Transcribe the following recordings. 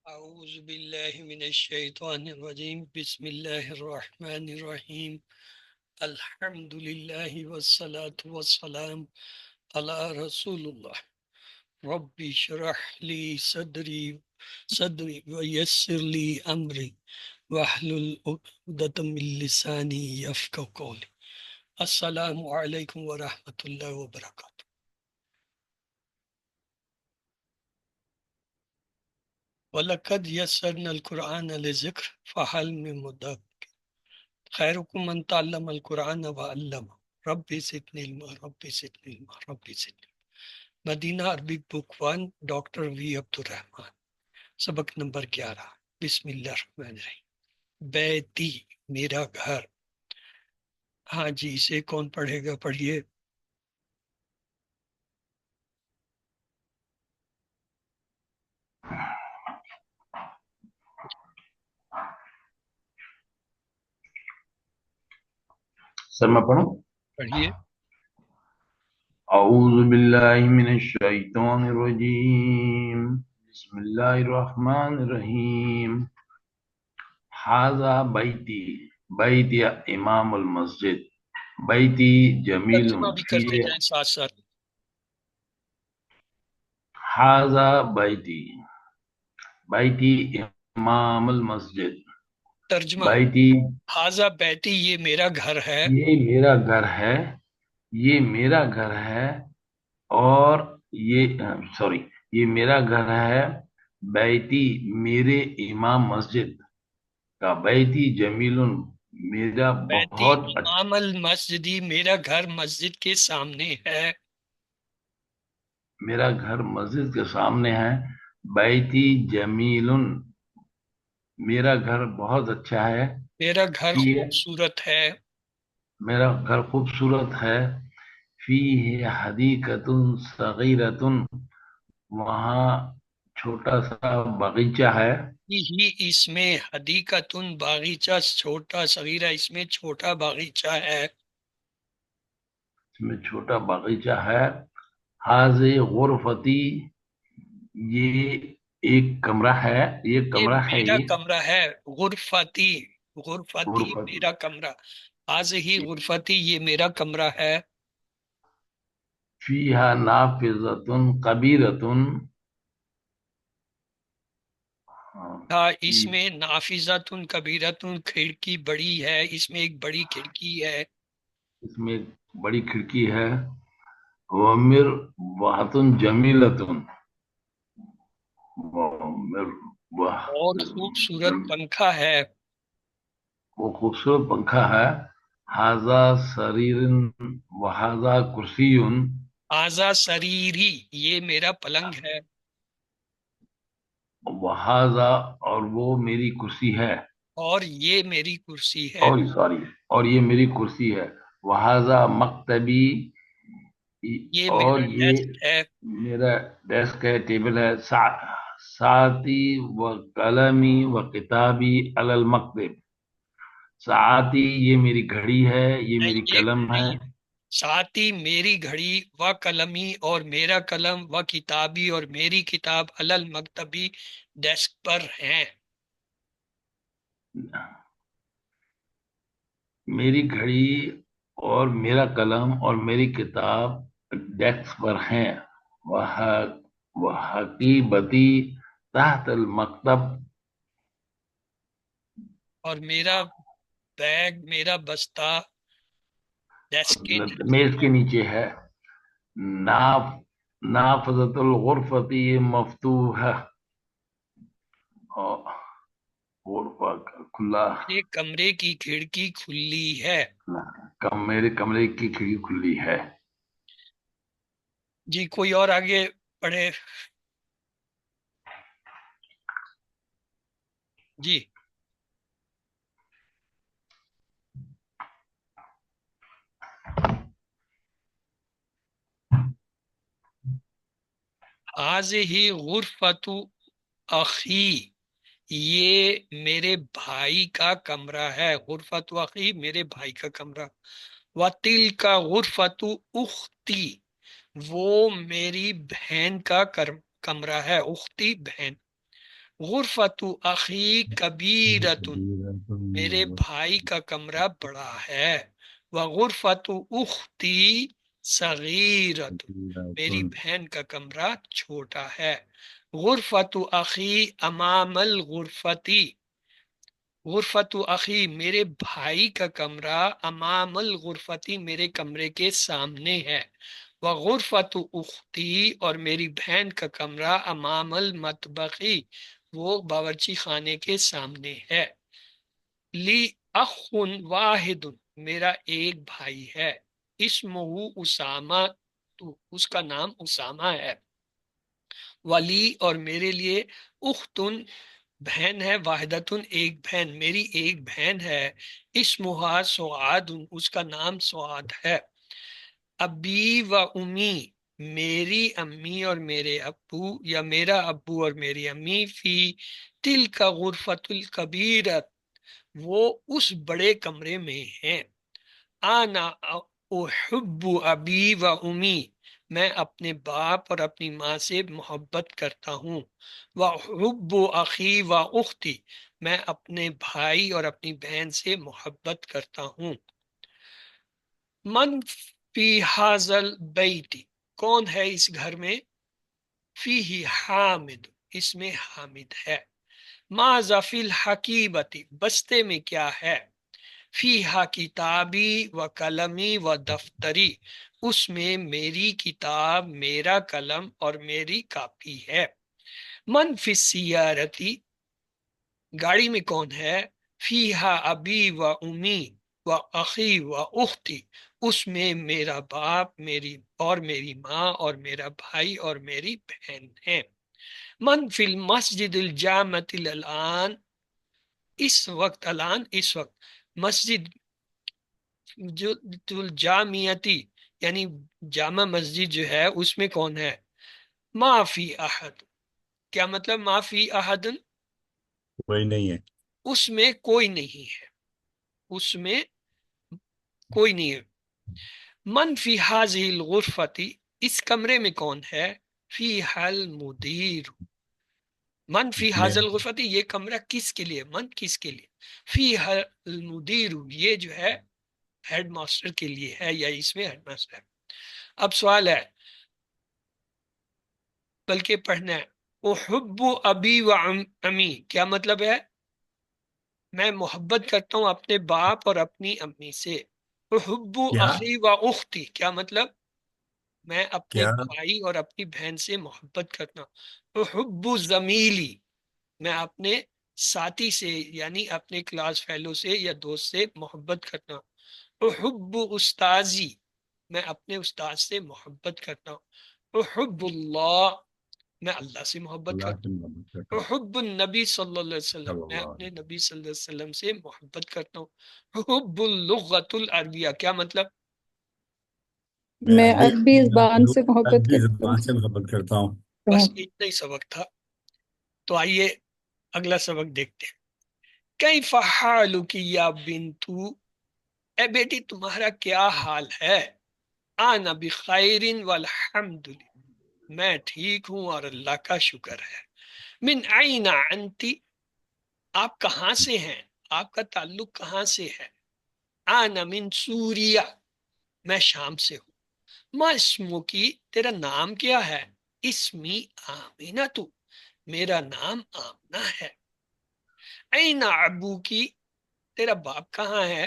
أعوذ بالله من الشيطان الرجيم بسم الله الرحمن الرحيم الحمد لله والصلاة والسلام على رسول الله ربي اشرح لي صدري ويسر لي أمري واحلل عقدة من لساني يفقهوا قولي. السلام عليكم ورحمة الله وبركاته. وَلَقَدْ يَسَّرْنَا الْقُرْآنَ لِلذِّكْرِ فَهَلْ مِن مُّدَّكِرٍ خیرکم من تعلم القرآن وعلمہ رب زدنی علما رب زدنی علما رب زدنی علما۔ مدینہ عربک بک 1 ڈاکٹر وی عبدالرحمن، سبق نمبر 11۔ بسم اللہ الرحمن الرحیم۔ بیتی میرا گھر۔ ہاں جی، اسے کون پڑھے گا؟ پڑھیے۔ سر میں پڑھوں؟ پڑھیے۔ اعوذ باللہ من الشیطان الرجیم، بسم اللہ الرحمن الرحیم۔ ھذا بیتی، بیتی امام المسجد، بیتی جمیل ترجمہ بھی فی، کرتے جائیں ساتھ ساتھ۔ ھذا بیتی، بیتی امام المسجد، ترجمہ: بیتی ھذا بیتی، یہ میرا گھر ہے۔ یہ میرا گھر ہے، یہ میرا گھر ہے، اور یہ یہ میرا گھر ہے، بیتی میرے امام مسجد کا، بیتی جمیل میرا بیتی بہت امام المسجدی، میرا گھر مسجد کے سامنے ہے۔ میرا گھر مسجد کے سامنے ہے، بیتی جمیل میرا گھر بہت اچھا ہے، میرا گھر فی خوبصورت ہے۔ میرا گھر خوبصورت ہے، فیہ حدیقۃ صغیرۃ وہاں چھوٹا سا باغیچہ ہے، ہی اس میں حدیقتن باغیچہ، چھوٹا صغیرہ، اس میں چھوٹا باغیچہ ہے۔ اس میں چھوٹا باغیچہ ہے، حاضر غرفتی یہ ایک کمرہ ہے، یہ یہ کمرہ ہے، میرا یہ کمرہ ہے۔ غرفتی، غرفتی غرفتی میرا کمرہ۔ آج ہی غرفتی، یہ میرا کمرہ ہے۔ فیہا نافذۃ کبیرۃ، تھا اس میں نافذۃن کبیرۃن، کھڑکی بڑی ہے، اس میں ایک بڑی کھڑکی ہے۔ اس میں ایک بڑی کھڑکی ہے، ومروۃ جمیلۃ، اور خوبصورت پنکھا ہے۔ وہ خوبصورت پنکھا ہے، ھذا سریر وھذا کرسی، آزا سریری، یہ میرا پلنگ ہے۔ وھذا اور وہ میری کرسی ہے، اور یہ میری کرسی ہے۔ اور یہ میری کرسی ہے، وھذا مکتبی یہ اور میرا یہ ڈیسک ہے۔ میرا ڈیسک ہے، ٹیبل ہے، ساعتی و قلمی و کتابی علی المکتب، ساعتی یہ میری گھڑی ہے، یہ میری یہ قلم گھڑی ہے، ہے، ساتھ ہی میری گھڑی و قلمی، اور میرا قلم، و کتابی اور میری کتاب، علل مکتبی ڈیسک پر ہیں۔ میری گھڑی اور میرا قلم اور میری کتاب ڈیسک پر ہیں، وحقیبتی تحت المکتب، اور میرا بیگ، میرا بستہ ڈیسک کے نیچے میز ہے۔ کے نیچے ہے، نافذۃ الغرفتی مفتوحہ، غرفہ کھلا، میرے کمرے کی کھڑکی کھلی ہے۔ میرے کمرے کی کھڑکی کھلی ہے۔ جی کوئی اور آگے پڑھے؟ جی ہی غرفت اخی، یہ میرے بھائی کا کمرہ ہے۔ غرفت اخی، میرے بھائی کا کمرہ۔ وَتِلْ کا غرفت اختی، وہ میری بہن کا کمرہ ہے۔ اختی، بہن۔ غرفت اخی کبیرۃ، میرے بھائی کا کمرہ بڑا ہے، وغرفت اختی صغیرۃ، میری بہن کا کمرہ چھوٹا ہے، غرفت اخی امام الغرفتی، غرفت اخی میرے بھائی کا کمرہ امام الغرفتی میرے کمرے کے سامنے ہے، وغرفت اختی اور میری بہن کا کمرہ امام المطبخی وہ باورچی خانے کے سامنے ہے، لی اخ واحد میرا ایک بھائی ہے، اسمہ اسامہ، تو اس کا نام اسامہ ہے، ولی اور میرے لیے اختن بہن ہے، واحدتن ایک بہن، میری ایک بہن ہے، اسمہا سعاد اس کا نام سعاد ہے، ابی و امی میری امی اور میرے ابو، یا میرا ابو اور میری امی، فی تل کا غرفت الکبیرت وہ اس بڑے کمرے میں ہیں، آنا احب ابی و امی میں اپنے باپ اور اپنی ماں سے محبت کرتا ہوں، وَأُحِبُّ أَخِي وَأُخْتِي میں اپنے بھائی اور اپنی بہن سے محبت کرتا ہوں، من فی حاضل بیتی کون ہے اس گھر میں، فیہ حامد اس میں حامد ہے، ماذا فی الحقیبتی بستے میں کیا ہے، فیہا کتابی و قلمی و دفتری اس میں میری کتاب، میرا قلم اور میری کاپی ہے، من فی السیارتی گاڑی میں کون ہے، فیہا ابی و امی و اخی و اختی اس میں میرا باپ میری ماں اور میرا بھائی اور میری بہن ہے، من فی المسجد الجامع الان اس وقت، الان اس وقت، مسجد جو الجامعتی یعنی جامع مسجد جو ہے اس میں کون ہے، ما فی احد کیا مطلب ما فی احد، کوئی نہیں ہے، اس میں کوئی نہیں ہے، اس میں کوئی نہیں ہے، من فی حاذہ الغرفتی اس کمرے میں کون ہے، فی حل مدیر، من فی میں حاذہ الغرفتی یہ کمرہ کس کے لیے، من کس کے لیے، فی حل المدیر یہ جو ہے ہیڈ ماسٹر کے لیے ہے، یا اس میں ہیڈ ماسٹر ہے۔ اب سوال ہے بلکہ پڑھنا ہے، احب ابی و امی کیا مطلب ہے، میں محبت کرتا ہوں اپنے باپ اور اپنی امی سے، احب کیا اخی و اختی کیا مطلب میں اپنے کیا بھائی اور اپنی بہن سے محبت کرتا ہوں، احب زمیلی میں اپنے ساتھی سے یعنی اپنے کلاس فیلو سے یا دوست سے محبت کرتا ہوں، احب استاذی میں اپنے استاد سے محبت کرتا ہوں، احب اللہ میں اللہ سے محبت اللہ کرتا سے محبت کرتا ہوں، ہوں احب النبی صلی اللہ علیہ وسلم صلی میں اللہ اپنے علیہ نبی صلی اللہ علیہ وسلم سے محبت کرتا ہوں، احب اللغت العربیہ کیا مطلب، میں میں عربی عربی زبان سے محبت عربی کرتا زبان سے محبت کرتا ہوں۔ بس ہوں۔ اتنا ہی سبق تھا، تو آئیے اگلا سبق دیکھتے ہیں، کیف حالک یا بنتو اے بیٹی تمہارا کیا حال ہے، انا بخیر والحمد للہ میں ٹھیک ہوں اور اللہ کا شکر ہے، من عین انتی آپ کہاں سے ہیں، آپ کا تعلق کہاں سے ہے، انا من سوریا میں شام سے ہوں، ما اسمو کی تیرا نام کیا ہے، اسمی آمینہ تو میرا نام آمنہ ہے، این ابو کی تیرا باپ کہاں ہے،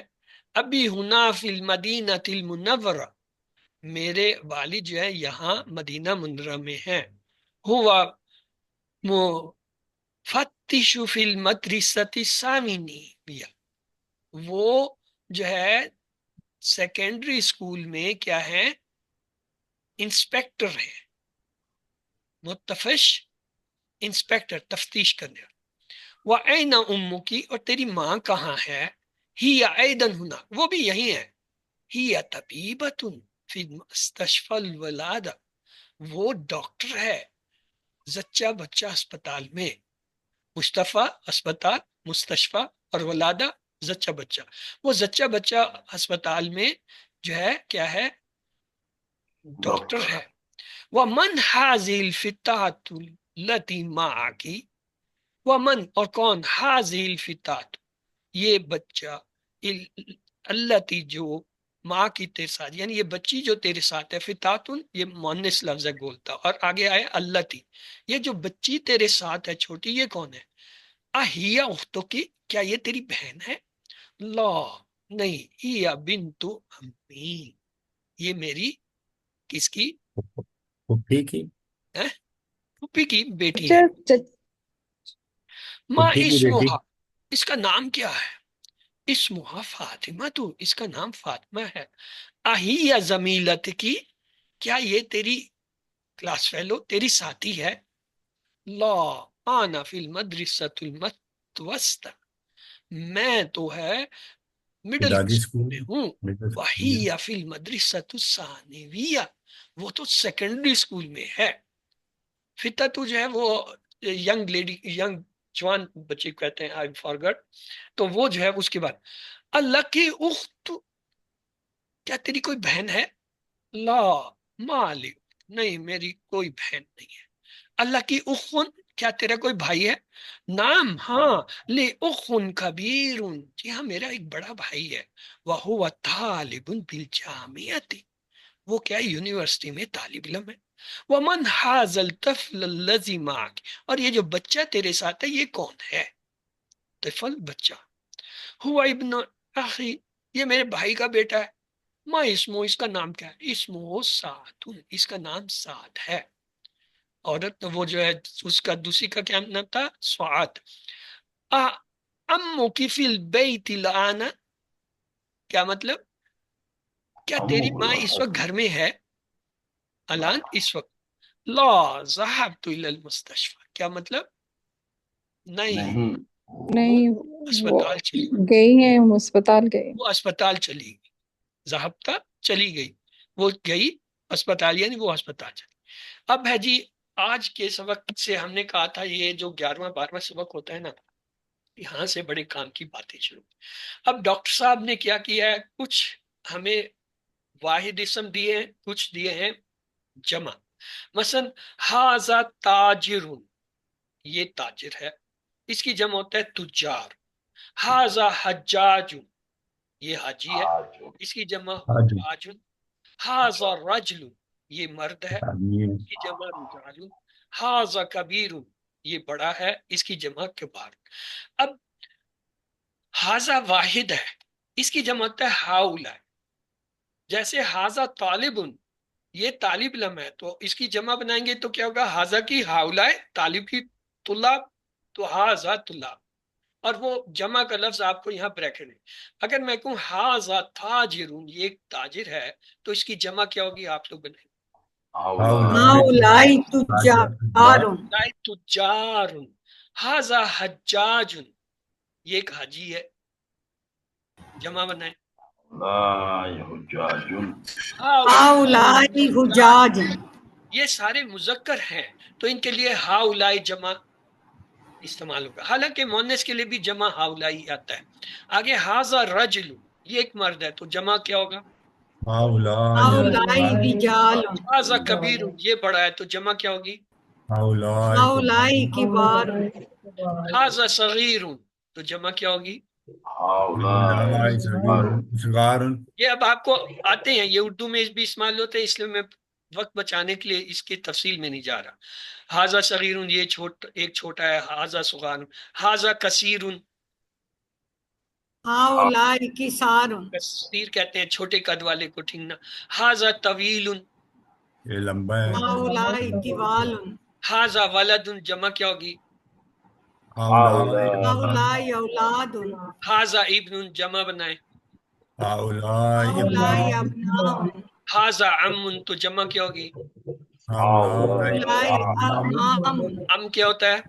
ابھی ہنا فی المدینہ المنورہ میرے والد جو ہے یہاں مدینہ منورہ میں ہیں، ہوا مفتش فی المدرسۃ الثانویہ وہ جو ہے سیکنڈری اسکول میں کیا ہے، انسپیکٹر ہے، متفش انسپیکٹر تفتیش کرنے، وہ این امو کی اور تیری ماں کہاں ہے، ہی ایدن ہونا وہ بھی یہی ہے، ہی طبیبۃ فی مستشفى الولادہ وہ ڈاکٹر ہے زچہ بچہ اسپتال میں، مصطفیٰ اسپتال، مستشفى اور ولادہ زچہ بچہ، وہ زچہ بچہ اسپتال میں جو ہے کیا ہے ڈاکٹر ہے، وَمَنْ هَذِهِ الْفِتَاةُ الَّتِي مَعَكِ ومن اور کون، حاذی الفتات یہ بچہ، التی جو ماں کی تیرے ساتھ، یعنی یہ بچی جو تیرے ساتھ ہے، فتاتن یہ مؤنث لفظ ہے بولتا، اور آگے آئے التی، یہ جو بچی تیرے ساتھ ہے چھوٹی، یہ کون ہے؟ اہیا اختو کی، کیا یہ تیری بہن ہے؟ لا نہیں، ہیا بنت امی، یہ میری کس کی؟ پھوپھی کی پھوپھی کی بیٹی ہے۔ ٹیچر ماں پھوپھی کی بیٹی اسمہا، اس کا نام کیا ہے؟ اسمہا فاطمہ، تو اس کا نام فاطمہ ہے۔ اہیا زمیلت کی، کیا یہ تیری کلاس فیلو، تیری ساتھی ہے؟ لا انا فی المدرسۃ المتوسطہ، میں تو ہے مڈل ابتدائی اسکول اسکول میں ہوں۔ مڈل اسکول میں۔ وہی فی المدرسۃ الثانویہ، وہ تو سیکنڈری اسکول میں ہے۔ فتہ تو جو ہے وہ ینگ لیڈی، ینگ جوان بچے کو کہتے ہیں، آئی فارگٹ، تو وہ جو ہے اس کے بعد اللہ کی اخت، کیا تیری کوئی بہن ہے؟ لا مالک نہیں، میری کوئی بہن نہیں ہے۔ اللہ کی اخن، کیا تیرا کوئی بھائی ہے؟ نام ہاں، لے اخن کبیر، جی ہاں میرا ایک بڑا بھائی ہے۔ وہو طالب بالجامعۃ، وہ کیا یونیورسٹی میں طالب علم ہے۔ ومن حاز الطفل الذی معک، اور یہ جو بچہ تیرے ساتھ ہے یہ کون ہے؟ طفل بچہ، ہوا ابن اخی، یہ میرے بھائی کا بیٹا ہے۔ ما اسمو، اس کا نام کیا ہے؟ اسمو سعد، اس کا نام سعد ہے۔ عورت وہ جو ہے اس کا دوسری کا کیا نام تھا؟ سعاد۔ امو کی فی البیت الان، کیا مطلب؟ کیا تیری ماں اس وقت گھر میں ہے؟ الان اس وقت۔ لا ذهبت الى المستشفى، کیا مطلب؟ نہیں، نہیں نہیں، وہ اسپتال چلی، گئی ہیں، وہ اسپتال گئے۔ وہ اسپتال چلی گئی، ذہبتا چلی گئی، وہ گئی اسپتال، یعنی وہ اسپتال چلی۔ اب ہے جی، آج کے سبق سے ہم نے کہا تھا یہ جو 11واں 12واں سبق ہوتا ہے نا، یہاں سے بڑے کام کی باتیں شروع۔ اب ڈاکٹر صاحب نے کیا کیا ہے، کچھ ہمیں واحد اسم دیے ہیں، کچھ دیے ہیں جمع۔ مثلا ہاذا تاجر، یہ تاجر ہے، اس کی جمع ہوتا ہے تجار۔ ہاذا حجاج، یہ حاجی ہے، اس کی جمع آج حاج۔ ہاذا رجل، یہ مرد ہے، آدمی اس کی جمع رجال۔ ہاذا کبیر، یہ بڑا ہے، اس کی جمع کبار۔ اب ہاذا واحد ہے، اس کی جمع ہوتا ہے ہاؤلا۔ جیسے ہاذا طالب، یہ طالب علم ہے، تو اس کی جمع بنائیں گے تو کیا ہوگا؟ ہاذا کی ہاؤلا، طالب کی طلاب، تو ہاذا طلاب۔ اور وہ جمع کا لفظ آپ کو یہاں بریکٹ ہے۔ اگر میں کہوں ہاذا تاجر، یہ ایک تاجر ہے، تو اس کی جمع کیا ہوگی؟ آپ لوگ بنائیں۔ ہؤلاء تجار، تجار۔ ہاذا حجاج، یہ ایک حاجی ہے، جمع بنائیں۔ لا حجاج ہؤلاء حجاج، یہ سارے مذکر ہیں، تو ان کے لیے ہاؤلائی جمع استعمال ہوگا، حالانکہ مونس کے لیے بھی جمع ہاؤلائی آتا ہے۔ آگے ہاذا رجل، یہ ایک مرد ہے، تو جمع کیا ہوگا؟ ہؤلاء رجال، ہاذا کبیر، یہ بڑا ہے، تو جمع کیا ہوگی؟ ہؤلاء کبار، ہاذا صغیر، تو جمع کیا ہوگی؟ صغار یہ اب آپ کو آتے ہیں، یہ اردو میں بھی استعمال ہوتے ہیں، اس لیے میں وقت بچانے کے لیے اس کی تفصیل میں نہیں جا رہا۔ ہاذا صغیر، یہ ایک چھوٹا ہے۔ ہاذا صغار، ہاذا کثیر، ہؤلاء کسار، کثیر کہتے ہیں چھوٹے قد والے کو، ٹھیک نا۔ ہاذا طویل، یہ لمبا ہے۔ ہؤلاء طوال، ہاذا ولد، جمع کیا ہوگی؟ ہؤلاء اولاد، ہاذا ابن، جمع بنائے۔ ہؤلاء ابناء، ہاذا عم، تو جمع کیا ہوگی؟ ہؤلاء ارحام، ام کیا ہوتا ہے؟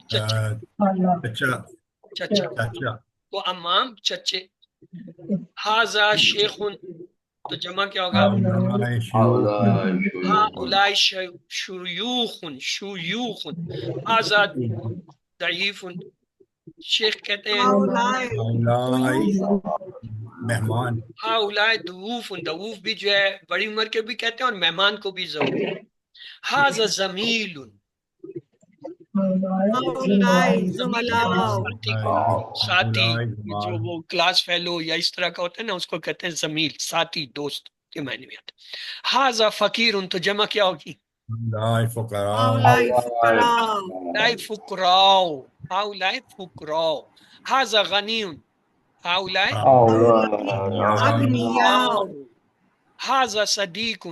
چچا، اچھا چچا، چاچا۔ تو امام چچے۔ ہاذا شیخ، تو جمع کیا ہوگا؟ ہؤلاء شیوخ، شیوخ۔ ہاذا ضعیف، شیخ کہتے ہیں۔ ہؤلاء مہمان۔ ہؤلاء ضیوف، ضیوف بھی جو ہے بڑی عمر کے بھی کہتے ہیں، اور مہمان کو بھی ضرور۔ ہاذا زمیل، هؤلاء ضمیر زملاء ساتھی کو، ساتھی جو وہ کلاس فیلو یا اس طرح کا ہوتا ہے نا، اس کو کہتے ہیں زمیل، ساتھی، دوست کے معنی میں آتا ہے۔ حاذا فقیر، تو جمع کیا ہوگی؟ هؤلاء فقراء هؤلاء فقراء ہؤلاء فقراء، ہؤلاء فقراء۔ حاذا غنی، ہؤلاء هؤلاء أغنياء حاذا صدیق،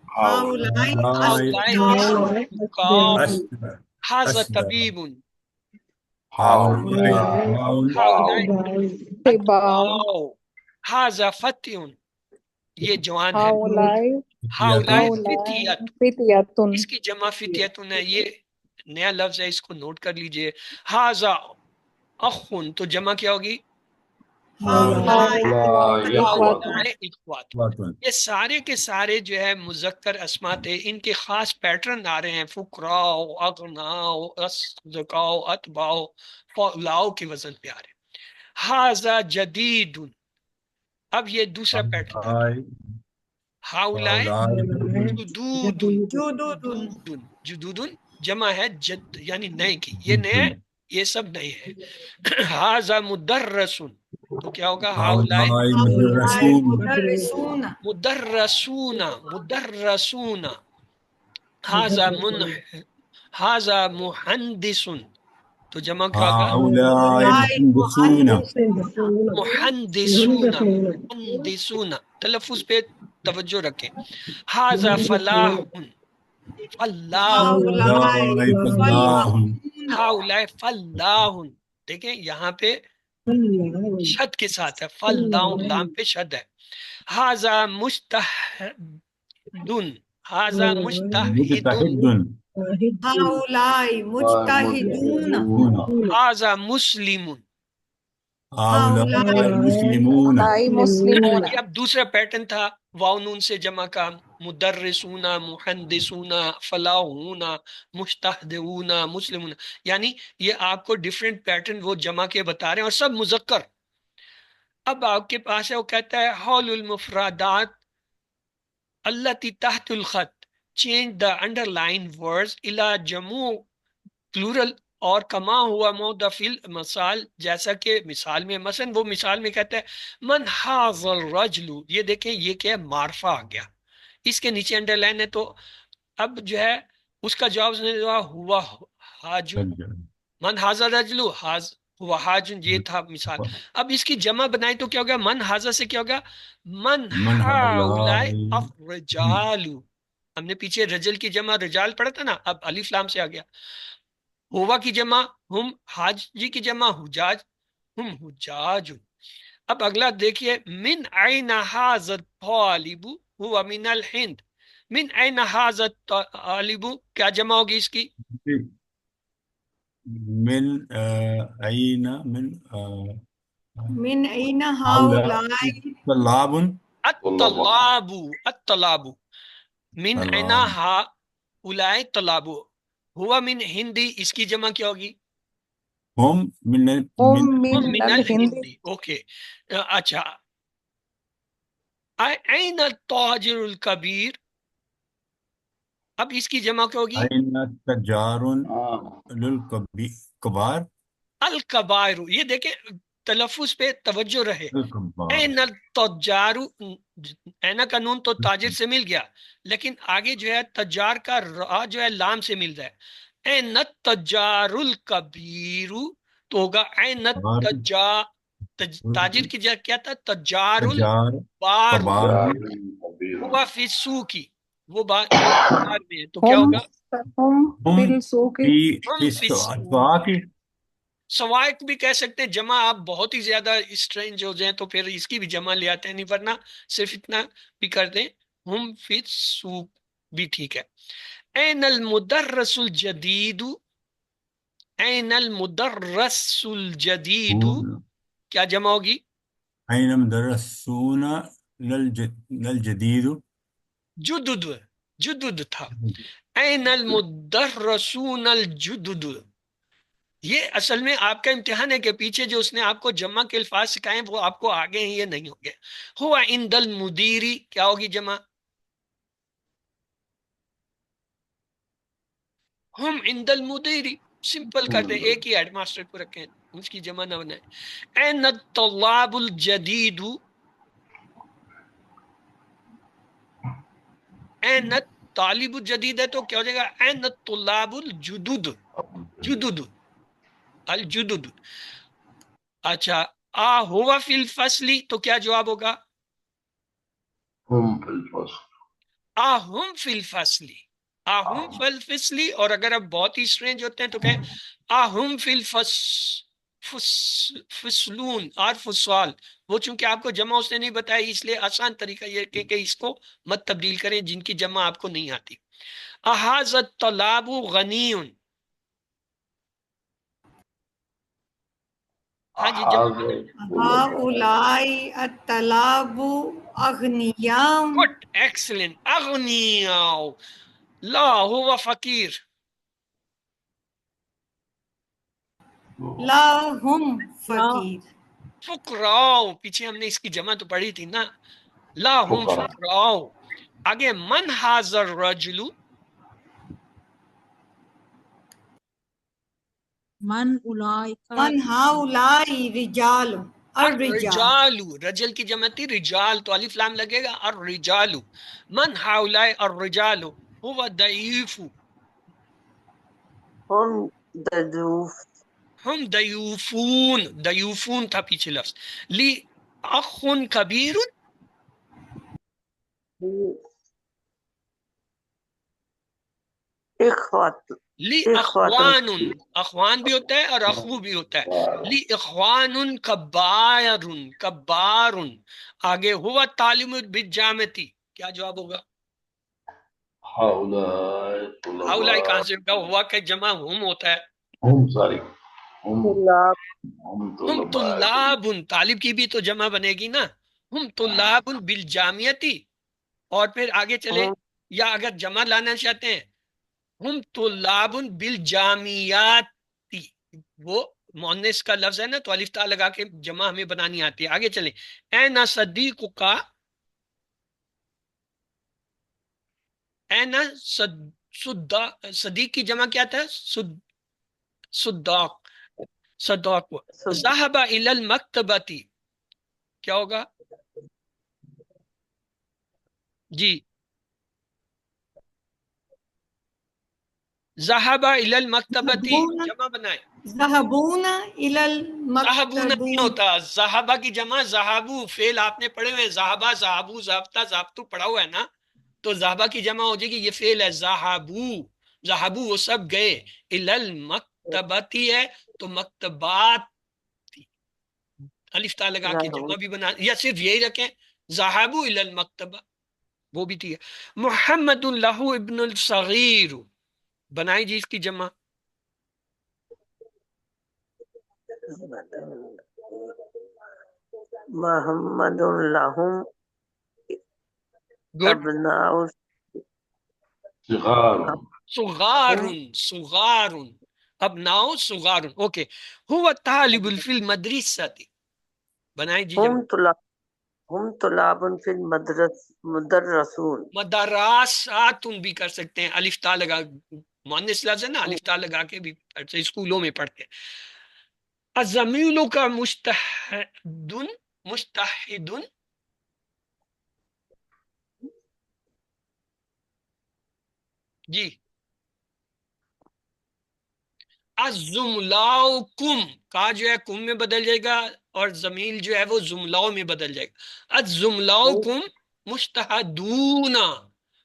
هؤلاء ہؤلاء أصدقاء أصدقاء، حاذا أسباب طبیب، هؤلاء أطباء ہؤلاء طباع أطباء، حاذا فتى، یہ جوان ہے، هؤلاء ہؤلاء هؤلاء فتیت، فتية اس کی جمع فتیتن ہے، یہ نیا لفظ ہے، اس کو نوٹ کر لیجئے۔ حاذا اخن، تو جمع کیا ہوگی؟ هؤلاء إخوة ہؤلاء اخوات۔ إخوة یہ سارے کے سارے جو ہے مذکر اسما تھے، ان کے خاص پیٹرن آ رہے ہیں، فقراء، اغناء، اصدقاء، اتباع، فلاؤ کے وزن پہ آ رہے ہیں۔ حاذا جدید، اب یہ دوسرا پیٹرن آ گیا، ہؤلاء هؤلاء جدود، جدد جدود جمع ہے جد یعنی نئے کی، یہ نئے، یہ سب نئے ہیں۔ حاذا مدرس، تو کیا ہوگا؟ ہؤلاء هؤلاء هؤلاء مدرسون مدرسون مدرسون، مدرسون۔ حاذا حاذا محندس، تو جمع کیا ہوگا؟ هؤلاء مهندسون محندسون، محندسون، تلفظ پہ توجہ رکھیں۔ حاذا فلاح، فلاح، هؤلاء هؤلاء فلاح ہؤلاء فلاح، دیکھیں یہاں پہ شد کے ساتھ ہے، فلاح، لام پہ شد ہے۔ حاذا مجتہد، حاذا مجتہد، مجتهد هؤلاء مجتهدون حاذا مسلم۔ هؤلاء مسلمون هؤلاء مسلمون یہ اب دوسرا پیٹرن تھا، واو نون سے جمع کا، مدرسون، محدثون، فلاحون، مجتہدون، مسلمون، یعنی یہ آپ کو ڈیفرنٹ پیٹرن وہ جمع کے بتا رہے ہیں، اور سب مذکر۔ اب آپ کے پاس ہے، وہ کہتا ہے حول المفردات التي تحت الخط change the underlined words الى جمع plural، اور کما ہوا موضع فی المثال، جیسا کہ مثال میں، مثلا وہ مثال میں کہتا ہے من هذا الرجل، یہ دیکھیں یہ کیا ہے؟ معرفہ آ گیا، اس کے نیچے انڈر لائن ہے، تو اب جو ہے اس کا جواب اس نے دیا ہوا حاجن، من هذا الرجل ہوا حاجن، یہ تھا مثال۔ اب اس کی جمع بنائی تو کیا ہوگا؟ من هذا سے کیا ہوگا؟ من من هؤلاء هؤلاء الرجال، ہم نے پیچھے رجل کی جمع رجال پڑھا تھا نا، اب الف لام سے آ گیا۔ ہوا کی جمع ہم، حاج جی کی جمع حجاج، ہم حجاج۔ اب اگلا دیکھیے، من این ھذا الطالب ہوا من الہند، من این ھذا الطالب، کیا جمع ہوگی اس کی؟ من أين من أين هؤلاء هؤلاء طلاب الطلاب، الطلاب، من این طلاب ھؤلاء الطلاب، ہوا من ہندی، اس کی جمع کیا ہوگی؟ هم من هم من ہم من من الهند الہندی، اوکے۔ اچھا، این التاجر الکبیر، اب اس کی جمع کیا ہوگی؟ أين التجار للكبار الکبائر، یہ دیکھیں تلفظ پہ توجہ رہے۔ الكبار این التجار، اینا کا نون تو تاجر سے مل گیا، لیکن آگے جو ہے تجار کا را جو ہے لام سے مل رہا ہے۔ این التجار الکبیر، تو ہوگا این تاجر کی جگہ کیا تھا؟ تجار تجار البار، كبار ہوا فی السوقی، وہ بازار میں ہے، تو کیا هم ہوگا؟ هم في السوق ہم في فی السوق، الأسواق سوائق بھی کہہ سکتے ہیں، جمع آپ بہت ہی زیادہ اسٹرینج ہو جائیں تو پھر اس کی بھی جمع لے آتے ہیں، نہیں ورنہ صرف اتنا بھی کر دیں، ہم فی السوق بھی ٹھیک ہے۔ این المدرس الجدید، این المدرس الجدید، کیا جمع ہوگی؟ أين مدرسون للجديد جدد، جدد تھا، این المدرسون الجدد۔ یہ اصل میں آپ کا امتحان ہے کہ پیچھے جو اس نے آپ کو جمع کے الفاظ سکھائے ہیں وہ آپ کو آگے ہیں، یہ نہیں ہو گیا۔ ہوا عند المدیری، کیا ہوگی جمع؟ ہم عند المدیری، سمپل کر دیں، ایک ہی ہیڈ ماسٹر کو رکھیں، اس کی جمع نہ بنائیں. این الطلاب الجدید، این طالب الجدید ہے تو کیا ہو جائے گا؟ این الطلاب الجدد، جدد، الجدد. اچھا، آ ہوا فی الفصل تو کیا جواب ہوگا؟ ہم فی الفصل. آہم فی الفصل، آہم فی الفصل. اور اگر آپ بہت ہی اسٹرینج ہوتے ہیں تو کہیں آہم فی فصلون اور فصال. وہ چونکہ آپ کو جمع اس نے نہیں بتائی، اس لیے آسان طریقہ یہ کہ اس کو مت تبدیل کریں جن کی جمع آپ کو نہیں آتی. احاظ الطلاب غنی. ہاں جی جمع. هؤلاء الطلاب أغنياء گڈ، ایکسلنٹ. اغنیاء، لا ہوا فقیر. لا هم فقير. فقراء، پیچھے ہم نے اس کی جمع تو پڑھی تھی نا، لا ہم فقراء. فقراء. آگے من حاضر الرجل، من اولئک من هؤلاء رجال الرجال. الرجال، رجل کی جمع تھی رجال، تو الف لام لگے گا. الرجال، من هؤلاء الرجال هو ضعیف، هم ضعوف. ہم ضیوفون، ضیوفون تھا پیچھے لفظ. لی اخ کبیر، إخوة لی إخوة اخوان، اخوان بھی ہوتا ہے اور اخو بھی ہوتا ہے. لی اخوان کبار، کبار. آگے ہوا تعلیم بالجامعتی، کیا جواب ہوگا؟ ہؤلاء ہاؤلائی کہاں طلباء. سے ہوگا؟ ہوا کہ جمع ہم ہوتا ہے. ہم ساری ہم طلاب. ہم ہم طلباء. طلاب، طالب کی بھی تو جمع بنے گی نا. ہم طلاب بالجامعتی. اور پھر آگے چلے، هم یا اگر جمع لانا چاہتے ہیں ہم طلاب بالجامعات، وہ مؤنث کا لفظ ہے نا، تو الف تا لگا کے جمع ہمیں بنانی آتی ہے. آگے چلیں، اینا صدیق کا، اینا صدیق کی جمع کیا تھا؟ صداق، صداق. صد- ذهب الى المکتبتی، کیا ہوگا جی؟ ذهب الى المکتبتی، ذهبون جمع بنائیں. ذهبون إلى ذهبو نہیں المكتب. ہوتا، ذهبہ کی جمع ذهبو. فعل آپ نے پڑھے ہوئے، ذهبہ، ذهبو، ذابطہ، ذابطو پڑھا ہوا ہے نا، تو ذهبہ کی جمع ہو جائے گی. یہ فعل ہے ذهبو، ذهبو وہ سب گئے. الى المکتبتی ہے تو مکتبات، الف تا لگا کے ذهبوا. جمع بھی بنا، یا صرف یہی رکھیں ذهبوا الى المکتبہ، وہ بھی تھی. محمد له ابن الصغیر، بنائی جی اس کی جمع. محمد لهم گڈ. أبناء صغار. صغار، هم صغار، ابناء صغار. اوکے. هو طالب فی المدرسہ، بنائی جی جمع. هم طلاب. هم طلاب في المدرسة مدرسون. مدرسات بھی کر سکتے ہیں، الف تا لگا، مؤنث لفظ ہے نا، الف تا لگا کے بھی پڑھتے ہیں، اسکولوں میں پڑھتے ہیں. الزمیل کا مجتہد، مجتہد، جی. الزملاء کم، کا جو ہے کم میں بدل جائے گا، اور زمیل جو ہے وہ زملاء میں بدل جائے گا. الزملاء کم مجتہدون،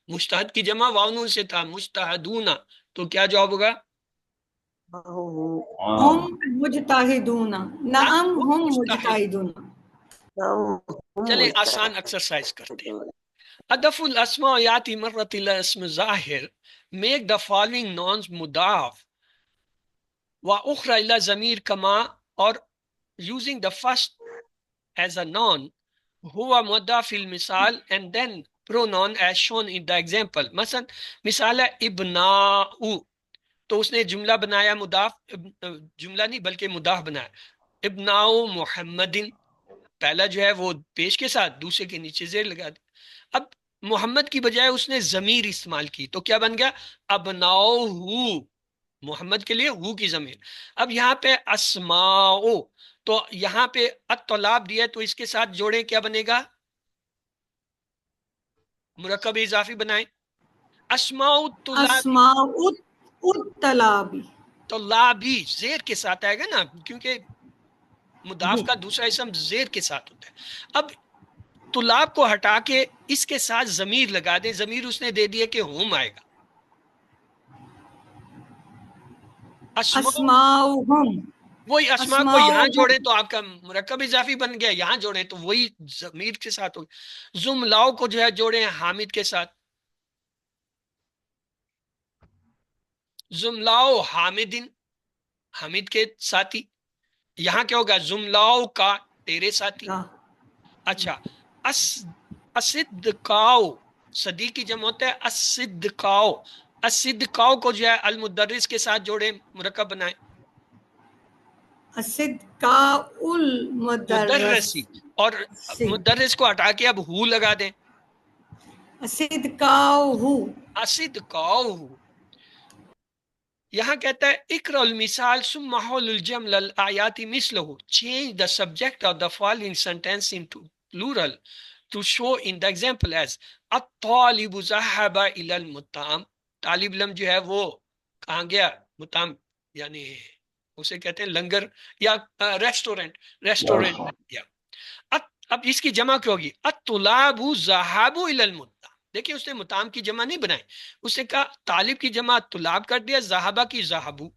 مجتہد کی جمع واو نون سے تھا، مجتہدون، تو کیا جواب ہوگا؟ هم هم مجتهدون. ہاں، نعم وہ هم مجتہد. مجتهدون. چلیں مجتهدون. آسان ایکسرسائز کرتے ہیں. ادف الاسماء یاتی مرت الى اسم ظاہر، میک دا فالوئنگ نونز مضاف واخرى الى ضمیر کما، اور using the first as a noun ہوا مضاف المثال and then pronoun as shown in the example. مثلا مثال ہے ابناء، تو اس نے جملہ بنایا مضاف، جملہ نہیں بلکہ مضاف بنایا. ابناء محمد، پہلا جو ہے وہ پیش کے ساتھ، دوسرے کے نیچے زیر لگا دی. اب محمد کی بجائے اس نے ضمیر استعمال کی، تو کیا بن گیا؟ ابناؤہ. محمد کے لیے ہو کی ضمیر. اب یہاں پہ اسماء، تو یہاں پہ الطلاب دیا تو اس کے ساتھ جوڑیں، کیا بنے گا؟ مرکب اضافی بنائیں. اسماء الطلاب، اسماء الطلابی. تو لا بھی زیر کے ساتھ آئے گا نا، کیونکہ مضاف جی کا دوسرا اسم زیر کے ساتھ ہوتا ہے. اب طلاب کو ہٹا کے اس کے ساتھ ضمیر لگا دیں. ضمیر اس نے دے دیا کہ ہم آئے گا. اسماء، اسماؤہم. وہی اسماء کو یہاں اسماؤہم. جوڑیں تو آپ کا مرکب اضافی بن گیا، یہاں جوڑیں تو وہی ضمیر کے ساتھ ہوگا. زملاؤ کو جو ہے جوڑیں حامد کے ساتھ. زملاؤ حامدن، حامد کے ساتھی. یہاں کیا ہوگا؟ زملاؤ کا تیرے ساتھی. اچھا، الصدقاء، صدیق کی جمع ہوتا ہے الصدقاء. الصدقاء کو جو ہے المدرس کے ساتھ جوڑیں، مرکب بنائیں. الصدقاء المدرس. مدرسی، اور مدرس کو ہٹا کے اب ہو لگا دیں. الصدقاء. الصدقاء. یہاں کہتا ہے اقرأ المثال ثم حول الجمل الآیات مثلہ. Change the subject of the following sentence into plural to show in the example as الطالب ذهب إلى المطعم. طالب علم جو ہے وہ کہاں گیا؟ مطعم یعنی اسے کہتے ہیں لنگر یا ریسٹورنٹ گیا. اب اس کی جمع کیا ہوگی؟ الطلاب ذهبوا إلى المطعم. دیکھیں اس نے مطعم کی جمع نہیں بنائی، اس نے کہا طالب کی جمع طلاب کر دیا، ذہبہ کی ذہبو.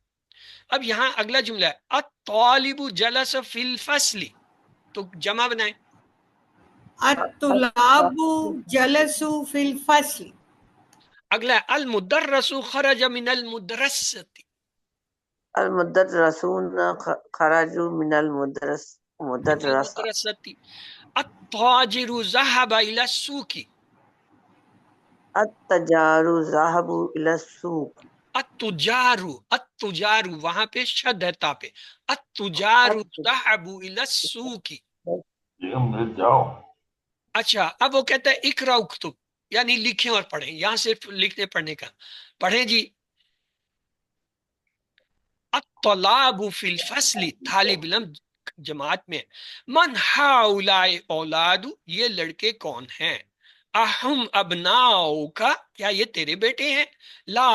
اب یہاں اگلا جملہ ہے الطالب جلس فی الفصل، تو جمع بنائیں. الطلاب جلسوا فی الفصل. اگلا ہے المدرس خرج من المدرسة. المدرسون خرجوا من مدرسة. التاجر ذهب إلى السوق. التجار ذهبوا إلى السوق. التجار وہاں پہ شد ہے تا پہ. التجار ذهبوا إلى السوق. جاؤ. اچھا، اب وہ کہتا ہے اقرا اکتب، یعنی لکھیں اور پڑھیں. یہاں صرف لکھنے پڑھنے کا. پڑھیں جی. الطلاب فی الفصل، طالب علم جماعت میں. من ہؤلاء اولاد، یہ لڑکے کون ہیں؟ اہم ابناؤ کا، کیا یہ تیرے بیٹے ہیں؟ لا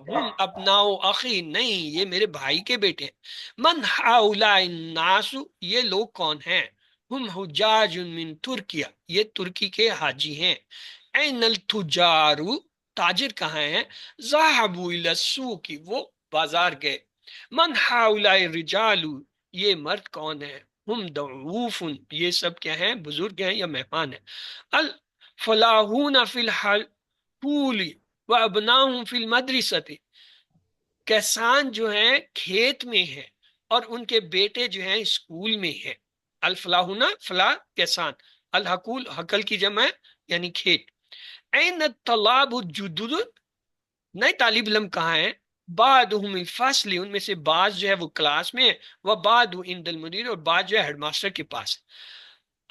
ہم ابناؤ اخی، نہیں یہ میرے بھائی کے بیٹے ہیں. من ہؤلاء الناس، یہ لوگ کون ہیں؟ ہم حجاج من ترکیہ، یہ ترکی کے حاجی ہیں. این التجار، تاجر کہاں ہیں؟ ذهبوا الى السوق، وہ بازار گئے. من ہؤلاء الرجال، یہ مرد کون ہیں؟ ہم ضعوف، یہ سب کیا ہیں؟ بزرگ ہیں یا مہمان ہیں. الفلاحون فی الحقول وابناہم فی المدرسۃ، کسان جو ہیں کھیت میں ہیں اور ان کے بیٹے جو ہیں اسکول میں ہیں. الفلاحون، فلاح کسان، الحقول حقل کی جمع ہے یعنی کھیت. این الطلاب الجدد، نئے طالب علم کہاں ہیں؟ بعضهم الفصل، ان میں سے بعض جو ہے وہ کلاس میں، و بعض عند المدیر، اور بعض جو ہے ہیڈ ماسٹر کے پاس.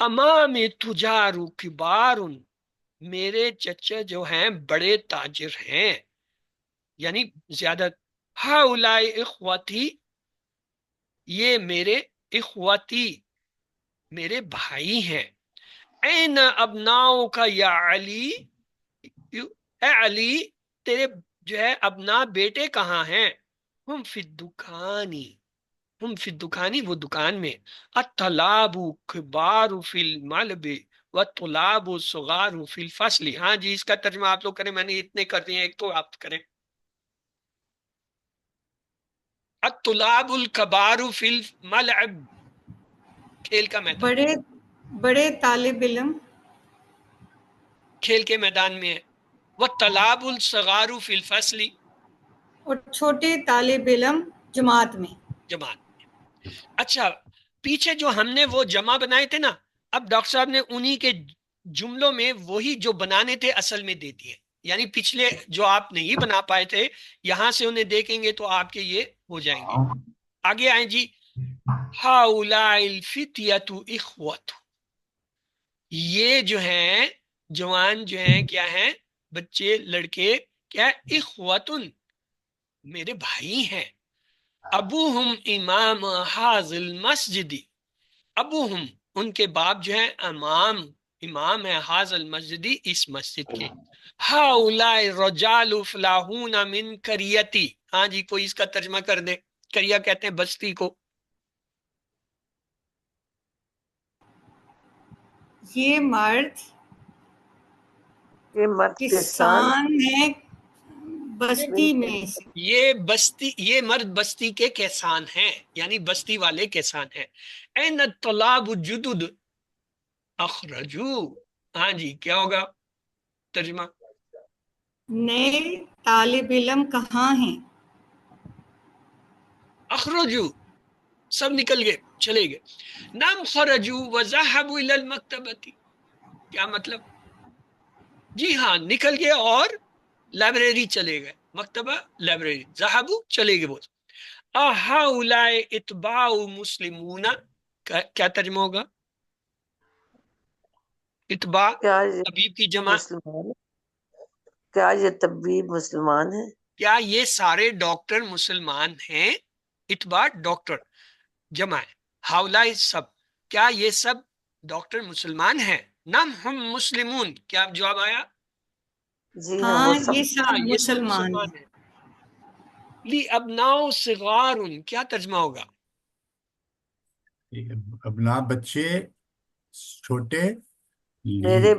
امام تجار کبار، میرے چچا جو ہیں بڑے تاجر ہیں، یعنی زیادہ. ہؤلاء اخوتی، یہ میرے اخوتی میرے بھائی ہیں. این ابناؤ کا یا علی، اے علی تیرے جو ہے ابنا بیٹے کہاں ہیں؟ ہم فی الدکانی، ہم فی الدکانی، وہ دکان میں. الطلاب کبار فی الملب والطلاب صغار فی الفصل. ہاں جی، اس کا ترجمہ آپ لوگ کریں، میں نے اتنے کر دیے، ایک تو آپ کریں. الطلاب الکبار فی الملعب، کھیل کا میدان، بڑے طالب علم کھیل کے میدان میں ہے. والطلاب الصغار فی الفصل، اور چھوٹے طالب علم جماعت میں. جماعت. اچھا، پیچھے جو ہم نے وہ جمع بنائے تھے نا، اب ڈاکٹر صاحب نے انہی کے جملوں میں وہی جو بنانے تھے اصل میں دے دیے. یعنی پچھلے جو آپ نہیں بنا پائے تھے، یہاں سے انہیں دیکھیں گے تو آپ کے یہ ہو جائیں گے. آگے آئیں جی. ہؤلاء الفتیۃ اخوۃ، یہ جو ہیں جوان جو ہیں کیا ہیں؟ بچے، لڑکے کیا ہے؟ اخوتن، میرے بھائی ہیں. ابوہم امام حاضل مسجدی، ابوہم ان کے باپ جو ہے امام ہے، حاضل مسجدی اس مسجد کے. ہاؤلاء رجال فلاحون من قریتی. ہاں جی، کوئی اس کا ترجمہ کر دے. قریہ کہتے ہیں بستی کو. یہ مرد کسان کسان ہیں بستی میں سے. یہ مرد بستی کے کسان ہیں، یعنی بستی والے کسان ہیں. این الطلاب جدد اخرجو. ہاں جی، کیا ہوگا ترجمہ؟ نئے طالب علم کہاں ہیں؟ اخرجو سب نکل گئے، چلے گئے. نام خرجو وذهبوا الى المکتبۃ. کیا مطلب؟ جی ہاں، نکل گئے اور لائبریری چلے گئے. مکتبہ لائبریری، ذهبوا چلے گئے. بول اہؤلاء اتباع مسلمون. کیا ترجمہ ہوگا؟ اتباع کیا یہ طبیب کی جمع. مسلمان ہے؟ کیا یہ طبیب مسلمان ہے؟ کیا یہ سارے ڈاکٹر مسلمان ہیں؟ اتباع ڈاکٹر جمع ہے. ہاؤلاء سب، کیا یہ سب ڈاکٹر مسلمان ہیں؟ نم ہم مسلمون. کیا جواب آیا؟ جی ہاں، ہاں وہ سب یہ سب یہ سب مسلمان مسلمان ہیں. ہیں. لی ابناء صغار. کیا ترجمہ ہوگا؟ ابنا بچے چھوٹے. میرے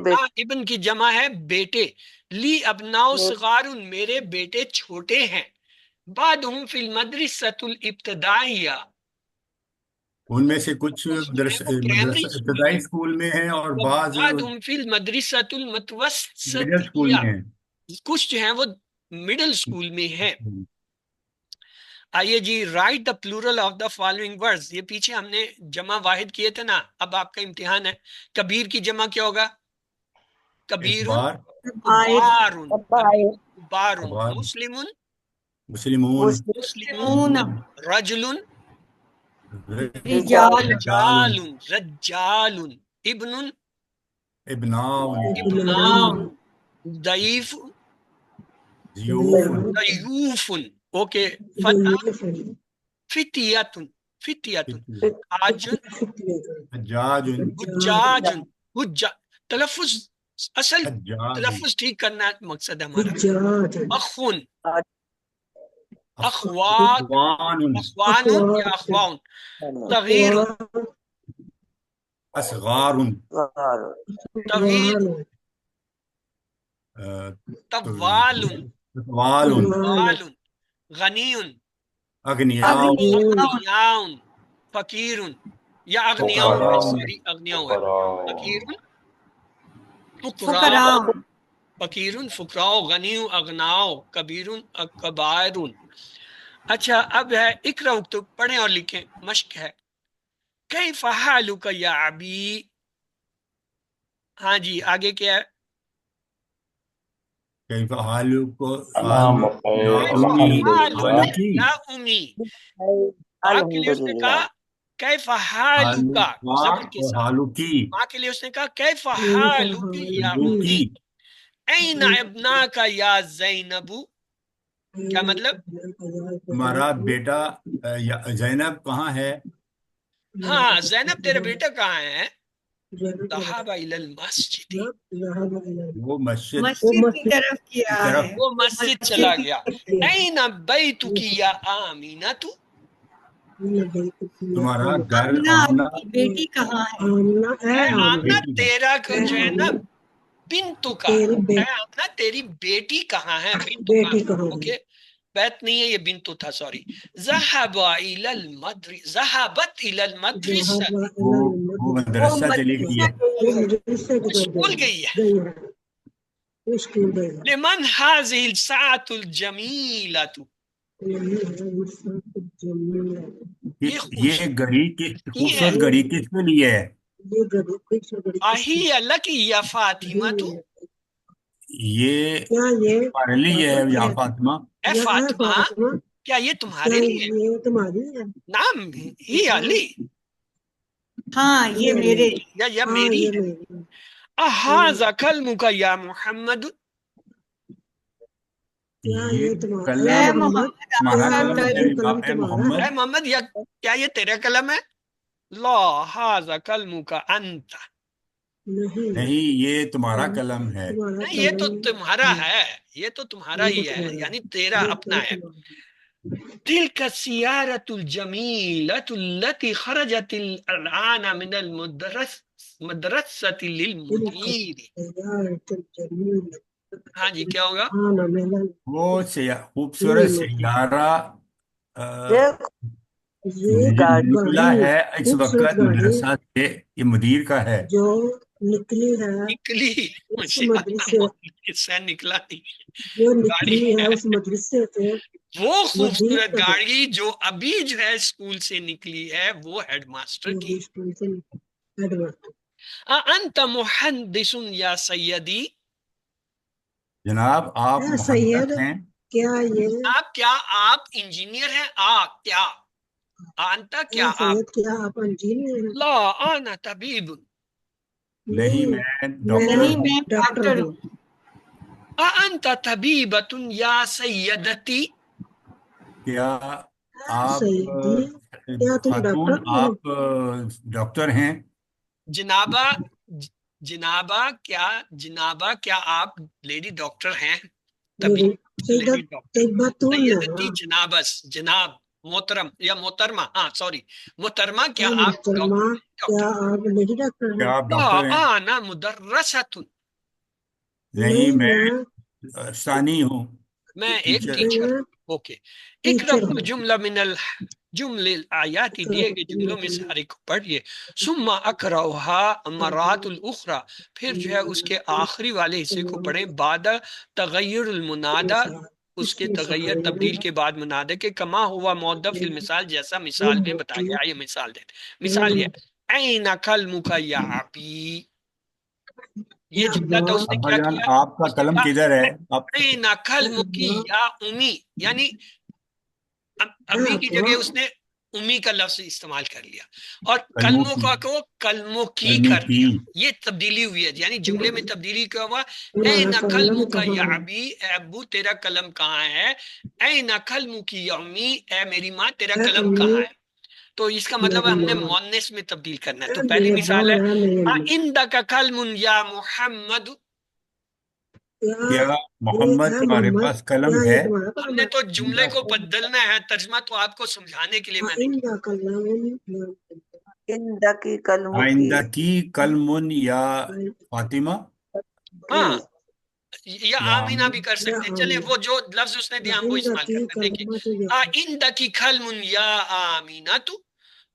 ابن کی جمع ہے بیٹے. لی ابناء صغار، میرے بیٹے چھوٹے ہیں. بعدہم فی المدرسۃ الابتدائیہ. ان میں سے کچھ جو ہے وہ پرائمری مدرسہ اسکول ابتدائی میں، اسکول میں ہیں اور بعض بعدہم فی المدرسۃ مڈل اسکول المتوسطیہ. میں ہیں. کچھ جو ہیں وہ مڈل اسکول میں ہیں. آئیے جی، write the plural of the following words. یہ پیچھے ہم نے جمع واحد کیے تھے نا، اب آپ کا امتحان ہے. کبیر کی جمع کیا ہوگا؟ کبیر اخبار کبار. کبار. اخبار مسلم مسلمون مسلمون. رجل رجال رجال. رجال. ابن ابناء ابناء. ضعیف ضیوف ضیوف. اوکے. فتح فتیت. فتیت. حاج حجاج حجاج. حجا. تلفظ، اصل حجاج تلفظ ٹھیک کرنا مقصد ہے ہمارا. اخون، اخوات، اخوان اخوان یا اخوان. صغیر، اصغار طویل، طوال، اطوال طوال. غنی، اغنیاء اغنیاء. فقیر یا اغنیاء ہے، فقراء سوری اغنیاء ہے. فقیر، فقراء. فقراء. فقیر، فقراء. غنی، اغناء. کبیر، کبائر. اچھا، اب ہے اقرأ اکتب، پڑھیں اور لکھیں، مشق ہے. کیف حالک یا ابی. ہاں جی، آگے کیا ہے؟ کیف حالک اللهم یا بخير کیف امی الحمد حالک لله. حالکی یا امی. باپ کے لیے اس نے الحمدللہ. کہا کیف حالک، حالکا زبر کے اور ساتھ. حالکی ماں کے لیے اس نے کہا کیف حالک یا امی. حالکی این ابناک یا زینب. کیا مطلب؟ تمہارا بیٹا زینب کہاں ہے؟ ہاں، زینب تیرا بیٹا کہاں ہے؟ ذهب الى المسجد. وہ مسجد مسجد کی طرف کیا کی طرف ہے. وہ مسجد چلا گیا. این بیتک یا آمینۃ. تمہارا گھر آمنہ آمنہ کی بیٹی کہاں ہے؟ اے آمنہ، بیٹی تیرا جو ہے نا بنتو کا، اے آمنہ تیری بیٹی کہاں ہے؟ بنتو کا. اوکے، بیت نہیں ہے، یہ بنتو تھا، سوری. ذهب الى المدرسہ، ذهبت الى المدرسہ. وہ وہ مدرسہ چلی گئی مدرسہ ہے. گئی ہے. اسکول گئی ہے. لمن هذه الساعة الجمیلۃ. یہ گھڑی کی کی ہے. خوبصورت گھڑی کس کے لیے ہے؟ اہی لک یا فاطمۃ. یہ تمہارے لیے ہے یا فاطمہ؟ اے فاطمہ، کیا یہ تمہارے لیے؟ نام ہی علی، ہاں یہ میرے لیے. یا میری ہے. اہذا کلمک یا محمد. یہ اے قلم محمد تمہارا آپ کا قلم ہے قلم یا اے محمد؟ اے محمد یا کیا یہ تیرا قلم ہے؟ لا ھذا قلمک انت، نہیں، یہ تمہارا قلم ہے۔ نہیں یہ تو تمہارا ہے، یہ تو تمہارا ہی ہے، یعنی تیرا اپنا ہے۔ تلک السیارۃ الجمیلۃ التي خرجت الآن من المدرسۃ للمدیر۔ ہاں جی کیا ہوگا؟ وہ خوبصورت سیارہ دیکھ یہ گاڑی نکلا ہے اس وقت مدرسہ سے، یہ مدیر کا ہے۔ جو نکلی ہے نکلی اس مدرسے سے نکلا نہیں، جو گاڑی نکلی ہے اس مدرسے سے وہ مدیر خوبصورت کا ہے، گاڑی جو ابھی جو ہے اسکول سے نکلی ہے وہ ہیڈ ماسٹر کی۔ انت محدث یا سیدی، جناب آپ اے سید محدث ہیں؟ کیا یہ آپ کیا آپ انجینئر ہیں؟ کیا انت اے کیا آپ؟ سید کیا آپ انجینئر ہیں؟ لا انا طبیب، نہیں، نہیں میں ڈاکٹر نہیں ہوں۔ میں ڈاکٹر ہوں۔ انت طبیبۃ یا سیدتی، کیا اے آپ سیدی کیا تم خاتون ڈاکٹر ہو؟ آپ ڈاکٹر ہیں؟ جنابہ جنابہ کیا آپ لیڈی ڈاکٹر ہیں؟ طبیب لیڈی ڈاکٹر، طیبتون سیدتی جنابس، جناب محترم یا محترمہ، سوری محترمہ کیا آپ محترمہ کیا ڈاکٹر؟ آپ لیڈی ڈاکٹر کیا ہیں؟ آپ ڈاکٹر ہیں؟ انا مدرسۃ، نہیں، میں میں ثانی ہوں، میں ایک ٹیچر۔ ٹیچر ہوں۔ اوکے، ٹیچر اقرأ ہوں۔ جملہ من الجمل الآیات، دیے گئے جملوں میں سے ہر ایک کو پڑھیے۔ ثم اقرأها مرات الاخرى، پھر جو ہے اس کے آخری والے حصے کو پڑھیں، بعد تغیر المنادى، اس کے تغیر تبدیل کے بعد منادے کے، کما ہوا مؤدب فی المثال، جیسا مثال میں بتایا۔ یہ مثال دیں، مثال یہ این قلمک یا ابی، یہ جملہ تو اس نے ابا کیا جان کیا؟ آپ کا اس نے قلم کہا کدھر ہے؟ آپ این قلمکی یا امی، یعنی ابھی کی جگہ اس نے امی کا لفظ استعمال کر لیا، اور قلموں کلموں کی کا کو کلموں کی قلموں کر کی دیا۔ یہ تبدیلی ہوئی ہے، یعنی جملے میں تبدیلی کیا ہوا؟ این قلمک یا ابی، اے ابو تیرا قلم کہاں ہے؟ این قلمک یا امی، اے میری ماں تیرا قلم کہاں ہے؟ تو اس کا مطلب ہے ہم نے مؤنث میں تبدیل کرنا ہے۔ تو پہلی مثال ہے عندک قلم یا محمد، کیا محمد تمہارے پاس قلم ہے؟ ہم نے تو جملے کو بدلنا ہے، ترجمہ تو آپ کو سمجھانے کے لیے میں نے کیا۔ اندہ کی کلموں کی آئندہ کی قلم یا فاطمہ ہاں یا یا آمینہ بھی کر سکتے ہیں، چلیں وہ جو لفظ اس نے دیا ہم وہ استعمال کرتے ہیں۔ دیکھیں عندکی کلم یا آمینہ تو،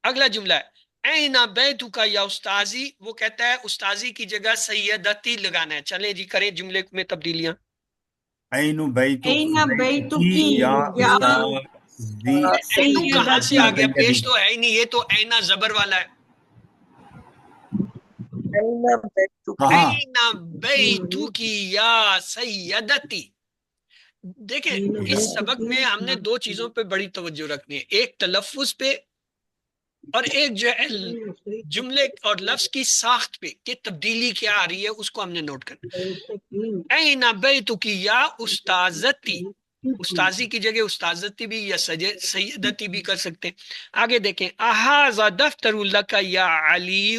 اگلا جملہ ہے این بیتک یا استاذی، وہ کہتا ہے استاذی کی جگہ سیدتی لگانا ہے۔ چلیں جی کریں جملے میں تبدیلیاں۔ عین بیت این بیتکی کی یا یا استاذی اینو کہاں سے یا آ گیا؟ سیدی۔ پیش تو ہے ہی نہیں، یہ تو اینا زبر والا ہے۔ اینا بیتک کہاں؟ اینا بیتک یا سیدتی۔ دیکھیں اس سبق میں ہم نے دو چیزوں پہ بڑی توجہ رکھنی ہے، ایک تلفظ پہ اور ایک جو ہے جملے اور لفظ کی ساخت پہ کہ تبدیلی کیا آ رہی ہے، اس کو ہم نے نوٹ کرنا۔ این بیتک یا استاذتی، استاذی کی جگہ استاذتی بھی یا سیدتی بھی کر سکتے ہیں۔ آگے دیکھیں احاذا دفتر لک یا علی،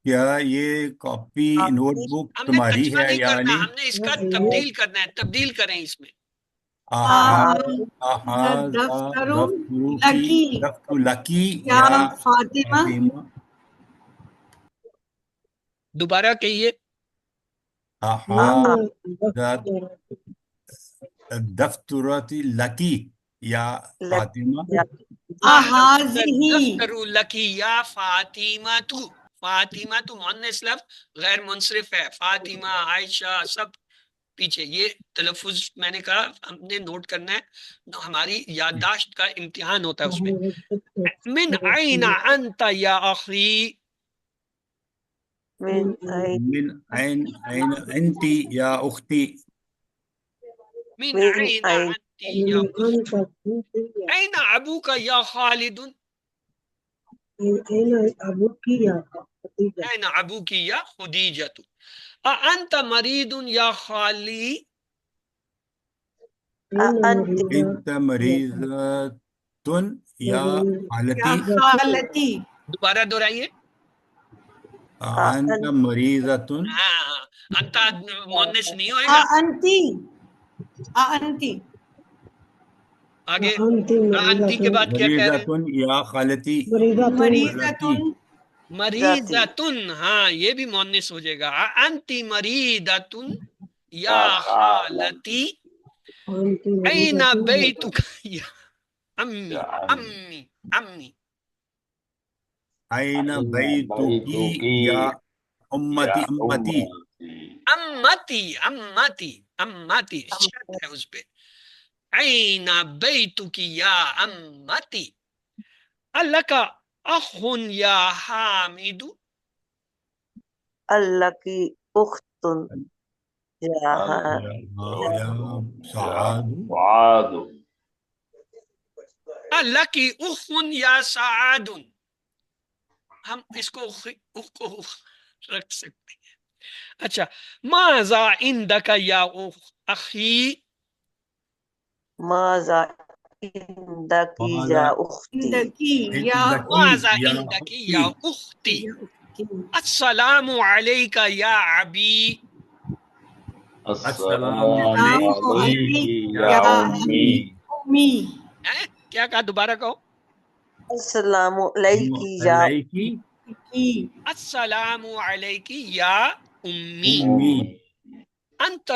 کیا یہ کاپی نوٹ بک ہم نے تمہاری ترجمہ ہے نہیں یا کرنا، علی؟ ہم نے اس کا تبدیل کرنا ہے، تبدیل کریں اس میں۔ احاذ دفتر دفتر کی لکی دفتر لکی یا یا فاطمہ فاطمہ، دوبارہ کہیے احاذ دفتر لکی یا فاطمہ، احاذہ دفتر لکی یا فاطمہ تو، فاطمہ تو مؤنث لفظ غیر منصرف ہے، فاطمہ عائشہ سب پیچھے، یہ تلفظ میں نے کہا ہم نے نوٹ کرنا ہے، ہماری یادداشت کا امتحان ہوتا ہے اس میں۔ من عین انت یا اخی، من من عین انتی یا اختی، من من عین عین انت یا عین ابوک یا خالد، عین ابوک یا خدیجہ، انت مرید یا خالی، أنت انت مریضتن یا یا خالتی خالتی دوبارہ دہرائیے. انت مریضتن ہاں انتا مونس نہیں ہوئے گا. انتی انتی آگے انتی کے بعد کیا کہہ رہے ہیں؟ مریضتن یا خالتی مریضتن مریضتن. ہاں یہ بھی مونس ہو جائے گا. انتی مریضتن یا خالتی این بیتک یا امی امی امی این بیتکی یا امتی امتی امتی امتی امتی شد ہے اس پہ. این بیتک یا امتی الک اخ یا حامد. لك أخت يا یا سعاد وعاد الک اخ یا سعاد. ہم اس کو اخ کو رکھ سکتے ہیں. اچھا ماذا عندک یا اخی. ماذا عندك يا أختي زندگی یا ماذا یا عندک یا اختی اختی. السلام علیک یا ابی. السلام السلام علیک علیک یا یا امی امی کیا کہا دوبارہ کہو. السلام عليك يا علیکی کی السلام علیک یا امی. امی انت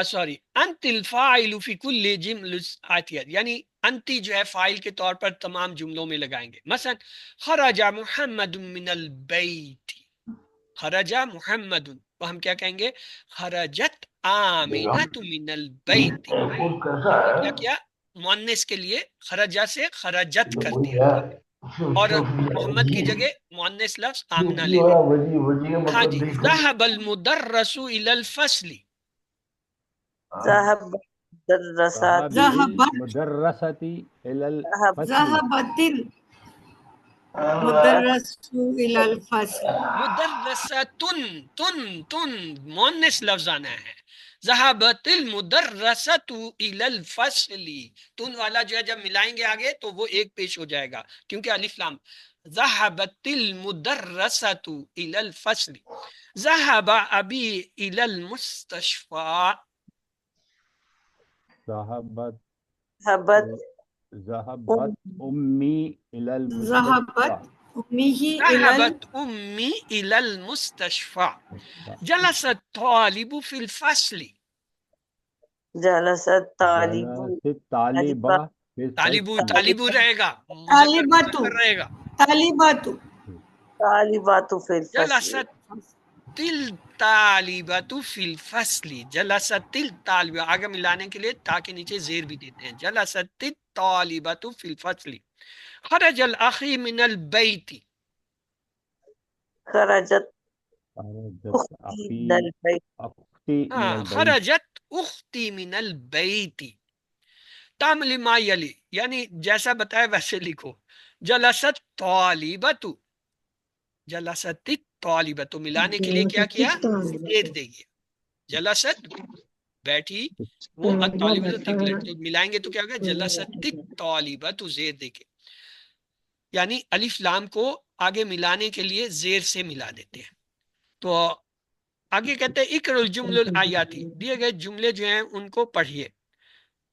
سوری انت الفاعل فی کل جمل آتیت. یعنی انتی جو ہے فاعل کے طور پر تمام جملوں میں لگائیں گے. مثلا خرج محمد من البیت. خرج محمد تو ہم کیا کہیں گے؟ خرجت آمینۃ من البیت. ہم نے کیا کیا؟ مؤنث کے لیے خرجہ سے خرجت کر دیا. اور محمد کی جگہ مؤنث لفظ آمنہ لے لیں. ہاں جی ذهب المدرس الى الفصل. ذهب الدراسات ذهبت المدرسة إلى ذهب الفصل. ذهبت المدرس الى الفصل مدرستن تن مؤنث لفظ آنا ہے. ذهبت المدرسۃ الى الفصل. تن والا جو ہے جب ملائیں گے آگے تو وہ ایک پیش ہو جائے گا کیونکہ الف لام. ذهبت المدرسۃ الى الفصل. ذهب ابی الى المستشفى. ذهبت ذهبت أمي إلى ذهبت المستشفى. أمه إلى ذهبت أمي إلى المستشفى. جلس الطالب في الفصل. جلس الطالب جلست الطالبة في الفصل. طالب رہے گا طالبات مذکر رہے گا. طالبات طالبات في الفصل جلست الطالبۃ فی الفصل. جلست الطالب آگے ملانے کے لیے تا کے نیچے زیر بھی دیتے ہیں. جلست الطالبۃ فی الفصل. خرج الاخی من البیت. خرجت خرجت أختي من البيت أختي من البيت. خرجت اختی من البیت. تعمل ما یلی یعنی جیسا بتایا ویسے لکھو. جلست طالبۃ. جلست طالبۃ ملانے کے لیے کیا کیا؟ زیر دے گیا. جلست بیٹھی وہ الطالبۃ تو ملائیں گے تو کیا ہوگا؟ جلست طالبۃ زیر دے کے. یعنی الف لام کو آگے ملانے کے لیے زیر سے ملا دیتے ہیں. تو آگے کہتے ہیں اقرأ الجمل الآیاتی. دیے گئے جملے جو ہیں ان کو پڑھیے.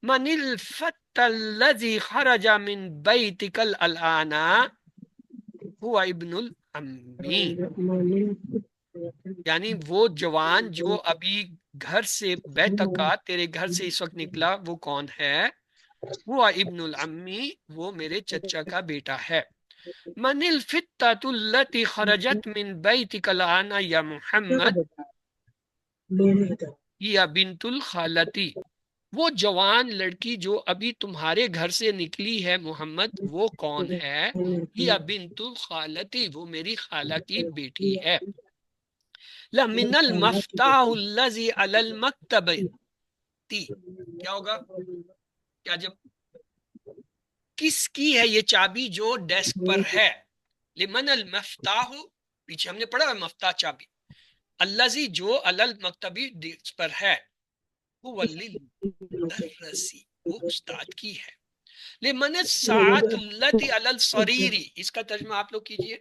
من الفتى الذي خرج من بيتك الآن هو ابن الأمی. یعنی وہ جوان جو ابھی گھر سے بیتک کا تیرے گھر سے اس وقت نکلا وہ کون ہے؟ وہ ابن العمی وہ میرے چچا کا بیٹا ہے. من الفتاة التي خرجت من بيتك الآن یا محمد یا بنت الخالتی. وہ جوان لڑکی جو ابھی تمہارے گھر سے نکلی ہے محمد وہ کون ہے؟ یا بنت الخالتی وہ میری خالہ کی بیٹی ہے. لمن المفتاح الذي على المکتب. کیا ہوگا؟ کیا جب کس کی ہے یہ چابی جو ڈیسک پر ہے؟ لمن المفتاح پیچھے ہم نے پڑھا ہے مفتاح چابی. الذي جو علی المکتبی ڈیسک پر ہے. هو للمدرس وہ استاد کی ہے. لمن الساعۃ التی علی السریر، اس کا ترجمہ آپ لوگ کیجئے.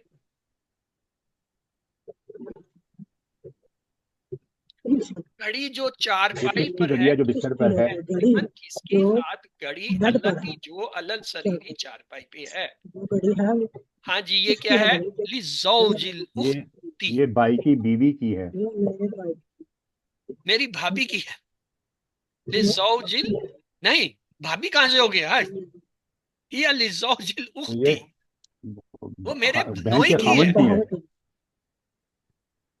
گھڑی جو چارپائی کس کی پر ہے، گھڑیا جو بستر پر ہے؟ لمن کس کے ساتھ گھڑی التی جو علی السریر چارپائی پہ ہے. ہاں جی یہ کیا ہے؟ لزوج الاختی، یہ بائی کی بیوی کی ہے. میری بھابھی کی ہے. لزوج نہیں، بھابھی کہاں سے ہو گیا؟ یہ لزوج الاختی، یہ وہ میرے بہن بھنوئی کے کی ہے. خاوند کی ہے.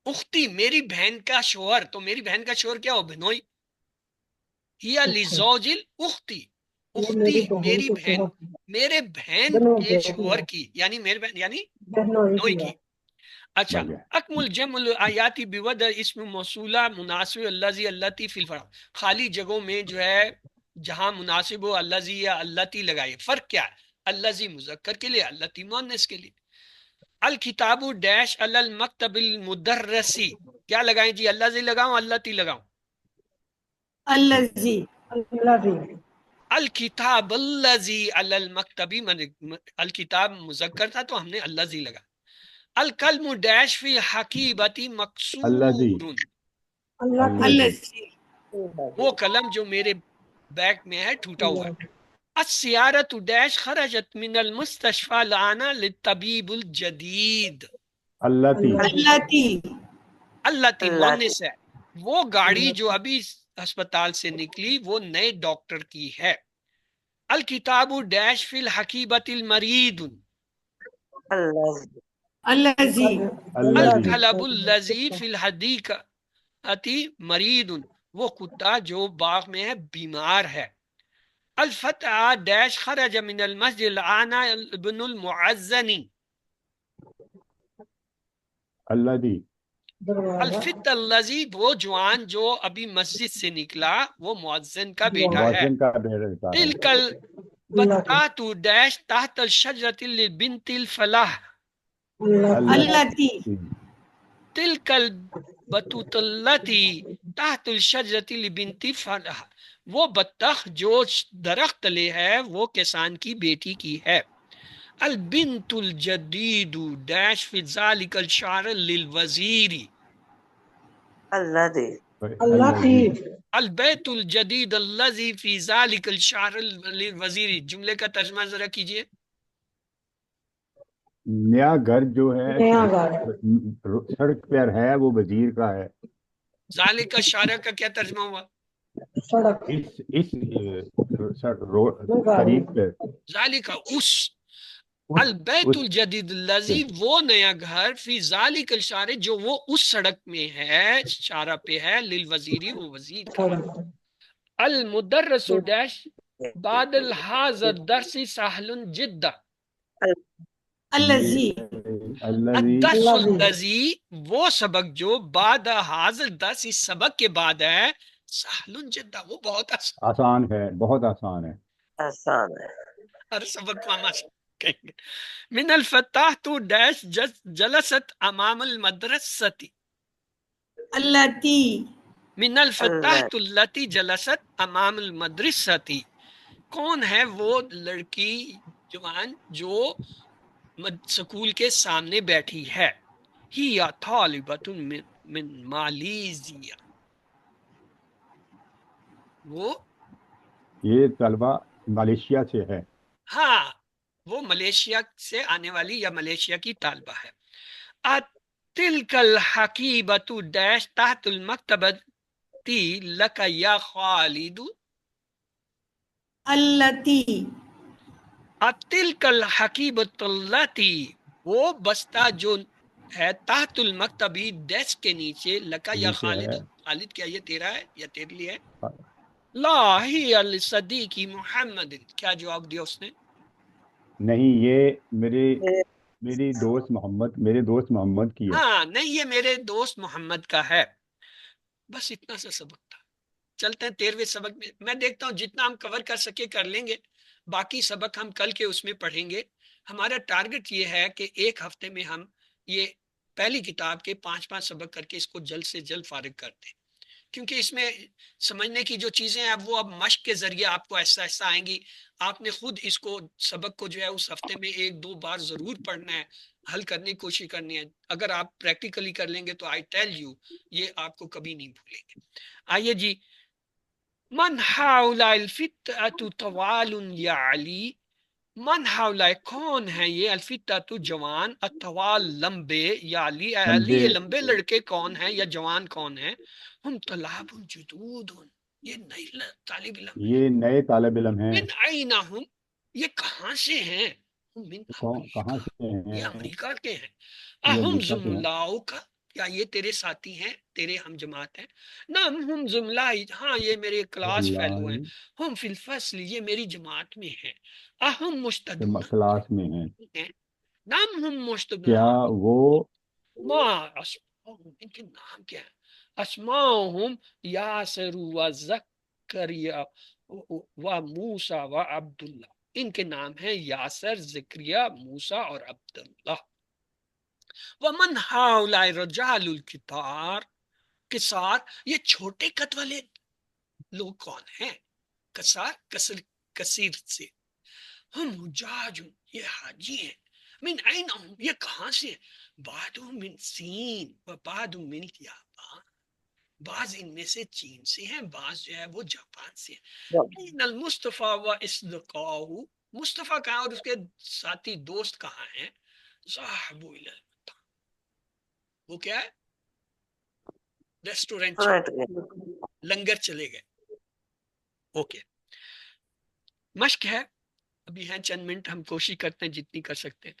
اختی میری بہن کا شوہر، تو میری بہن کا شوہر کیا ہو؟ بھنوئی. ہیا لزوج الاختی، اختی میری بہن، میرے بہن کے شوہر کی، یعنی میرے بہن یعنی بھنوئی کی. اچھا، بس ہے. اکمل جمع الآیاتی بوضع اسم موصولہ مناسب الذی اللتی فی الفرع، خالی جگہوں میں جو ہے جہاں مناسب ہو الذی یا اللتی لگائیے. فرق کیا ہے؟ الذی مذکر کے لیے، اللتی مؤنث کے لیے. الکتاب ڈیش علی المکتب المدرسی، کیا لگائیں جی؟ الذی لگاؤں اللتی لگاؤں؟ الذی. الکتاب الذی علی المکتبی، الکتاب مذکر تھا تو ہم نے الذی لگا. الکلم ڈیش فی حقیبتی الذی مکسور، الذی. وہ قلم جو میرے بیگ میں ہے ٹوٹا ہوا ہے. السیارۃ ڈیش خرجت من المستشفى لانا للطبیب الجدید، التی. التی. التی اللہ مونس ہے. وہ گاڑی جو ابھی ہسپتال سے نکلی وہ نئے ڈاکٹر کی ہے. الکتاب ڈیش فی الحقیبت المرید، اللہ الذی. الذی. الکلب الذی فی الحدیقۃ مرید، وہ کتا جو باغ میں ہے بیمار ہے. الفتح ڈیش خرج من المسجد العانا ابن المعزنی، الذی. الفت الذی وہ جوان جو ابھی مسجد سے نکلا وہ مؤذن کا بیٹا ہے. مؤذن کا بیٹا ہے. تلک البتات ڈیش تحت الشجرۃ لبنت الفلاح، التی. تلک البتوت التی تحت الشجرۃ لبنت الفلاح، وہ بطخ جو درخت تلے ہے وہ کسان کی بیٹی کی ہے. البنت الجدید ڈیش فی ذالک الشعر للوزیر، اللہ الذی. البیت الجدید الذی فی ذالک الشعر للوزیر، جملے کا ترجمہ ذرا کیجئے. نیا گھر جو ہے سڑک پر ہے وہ وزیر کا ہے. ذالک الشعر کا کیا ترجمہ ہوا؟ اس طریق پہ. ذالک اس، البیت الجدید الذی وہ نیا گھر، فی ذالک الشعر جو وہ اس سڑک میں ہے، شارع پہ ہے، للوزیری وہ وزیر کا. المدرس ڈیش بعد الحاظ الدرس سہل جدا، الذی. الذی. الدرس الذی وہ سبق جو بعد حاضر الدرس اس سبق کے بعد ہے، سہل جدا وہ بہت آسان. آسان ہے، بہت آسان ہے. آسان ہے. ہر سبق کو ہم آسان کہیں گے. من الفتح تو ڈیش جلست امام المدرستی، التی. من الفتح التی جلست امام المدرستی، کون ہے وہ لڑکی جوان جو سکول کے سامنے بیٹھی ہے. ہی یا طالبۃ من مالیزیا، وہ یہ طلبہ ملیشیا سے ہے. ہاں وہ ملیشیا سے آنے والی یا ملیشیا کی طالبہ ہے. تلک الحقیبۃ ڈیش تحت المکتبتی لک یا خالد، التی. تلک الحقیبۃ التی وہ بستہ جو ہے تحت المکتبی ڈیسک کے نیچے، لکا یا نیچے خالد، ہے. خالد کیا یہ تیرا ہے یا تیرے لیے ہے؟ لا ہی الصدیقی محمد، کیا جواب دیا اس نے؟ نہیں، یہ میری دوست محمد کی ہے. ہاں نہیں، یہ میرے دوست محمد کا ہے. بس اتنا سا سبق تھا. چلتے ہیں 13ویں سبق میں دیکھتا ہوں جتنا ہم کور کر سکے کر لیں گے، باقی سبق ہم کل کے اس میں پڑھیں گے. ہمارا ٹارگٹ یہ ہے کہ ایک ہفتے میں ہم یہ پہلی کتاب کے 5 سبق کر کے اس کو جلد سے جلد فارغ کرتے ہیں. کیونکہ اس میں سمجھنے کی جو چیزیں ہیں اب وہ اب مشق کے ذریعے آپ کو ایسا ایسا آئیں گی. آپ نے خود اس کو سبق کو جو ہے اس ہفتے میں 1-2 بار ضرور پڑھنا ہے, حل کرنے کی کوشش کرنی ہے. اگر آپ پریکٹیکلی کر لیں گے تو آئی ٹیل یو یہ آپ کو کبھی نہیں بھولیں گے. آئیے جی, من ہاؤلا الفتۃ طوال یعلی, من ہاؤلا کون ہے یہ, الفتۃ جوان, الطوال لمبے, یعلی علی یہ لمبے لڑکے کون ہیں یا جوان کون ہیں, ہم طلاب جدود, یہ نئی طالب علم, یہ نئے طالب علم ہیں. من این ہم, یہ کہاں سے ہیں, من کہاں امریکہ, سے ہیں؟ یہ امریکہ کے ہیں. یہ اہم امریکہ کے ہیں. زملاؤ کا, کیا یہ تیرے ساتھی ہیں, تیرے ہم جماعت ہیں. نعم ہم زملائی, ہاں یہ میرے کلاس فیلو ہیں. ہم فی الفصل, یہ میری جماعت میں ہیں. اہم مشتدون, کلاس میں ہیں. نعم ہم مشتدون, کیا وہ ما اسماؤہم, ان کے نام کیا ہیں, اسماؤہم یاسر و زکریا و موسیٰ و عبداللہ, ان کے نام ہیں یاسر, زکریا, موسیٰ اور عبداللہ. ومن ہاؤلاء رجال الکتار, کسار, یہ چھوٹے قد والے لوگ کون ہیں, کسار کثیر سے, ہم حجاج, یہ حاجی ہیں. من این ہم, یہ کہاں سے, بعد من سین و بعد من یابان, بعض ان میں سے چین سے ہیں, بعض جو ہے وہ جاپان سے ہیں. این المصطفیٰ و اصدقاء, مصطفیٰ کہاں اور اس کے ساتھی دوست کہاں ہیں, ذهبوا الی المطعم, وہ کیا ہے, ریسٹورنٹ, لنگر چلے گئے. اوکے, مشق ہے, ابھی ہیں چند منٹ, ہم کوشش کرتے ہیں جتنی کر سکتے ہیں.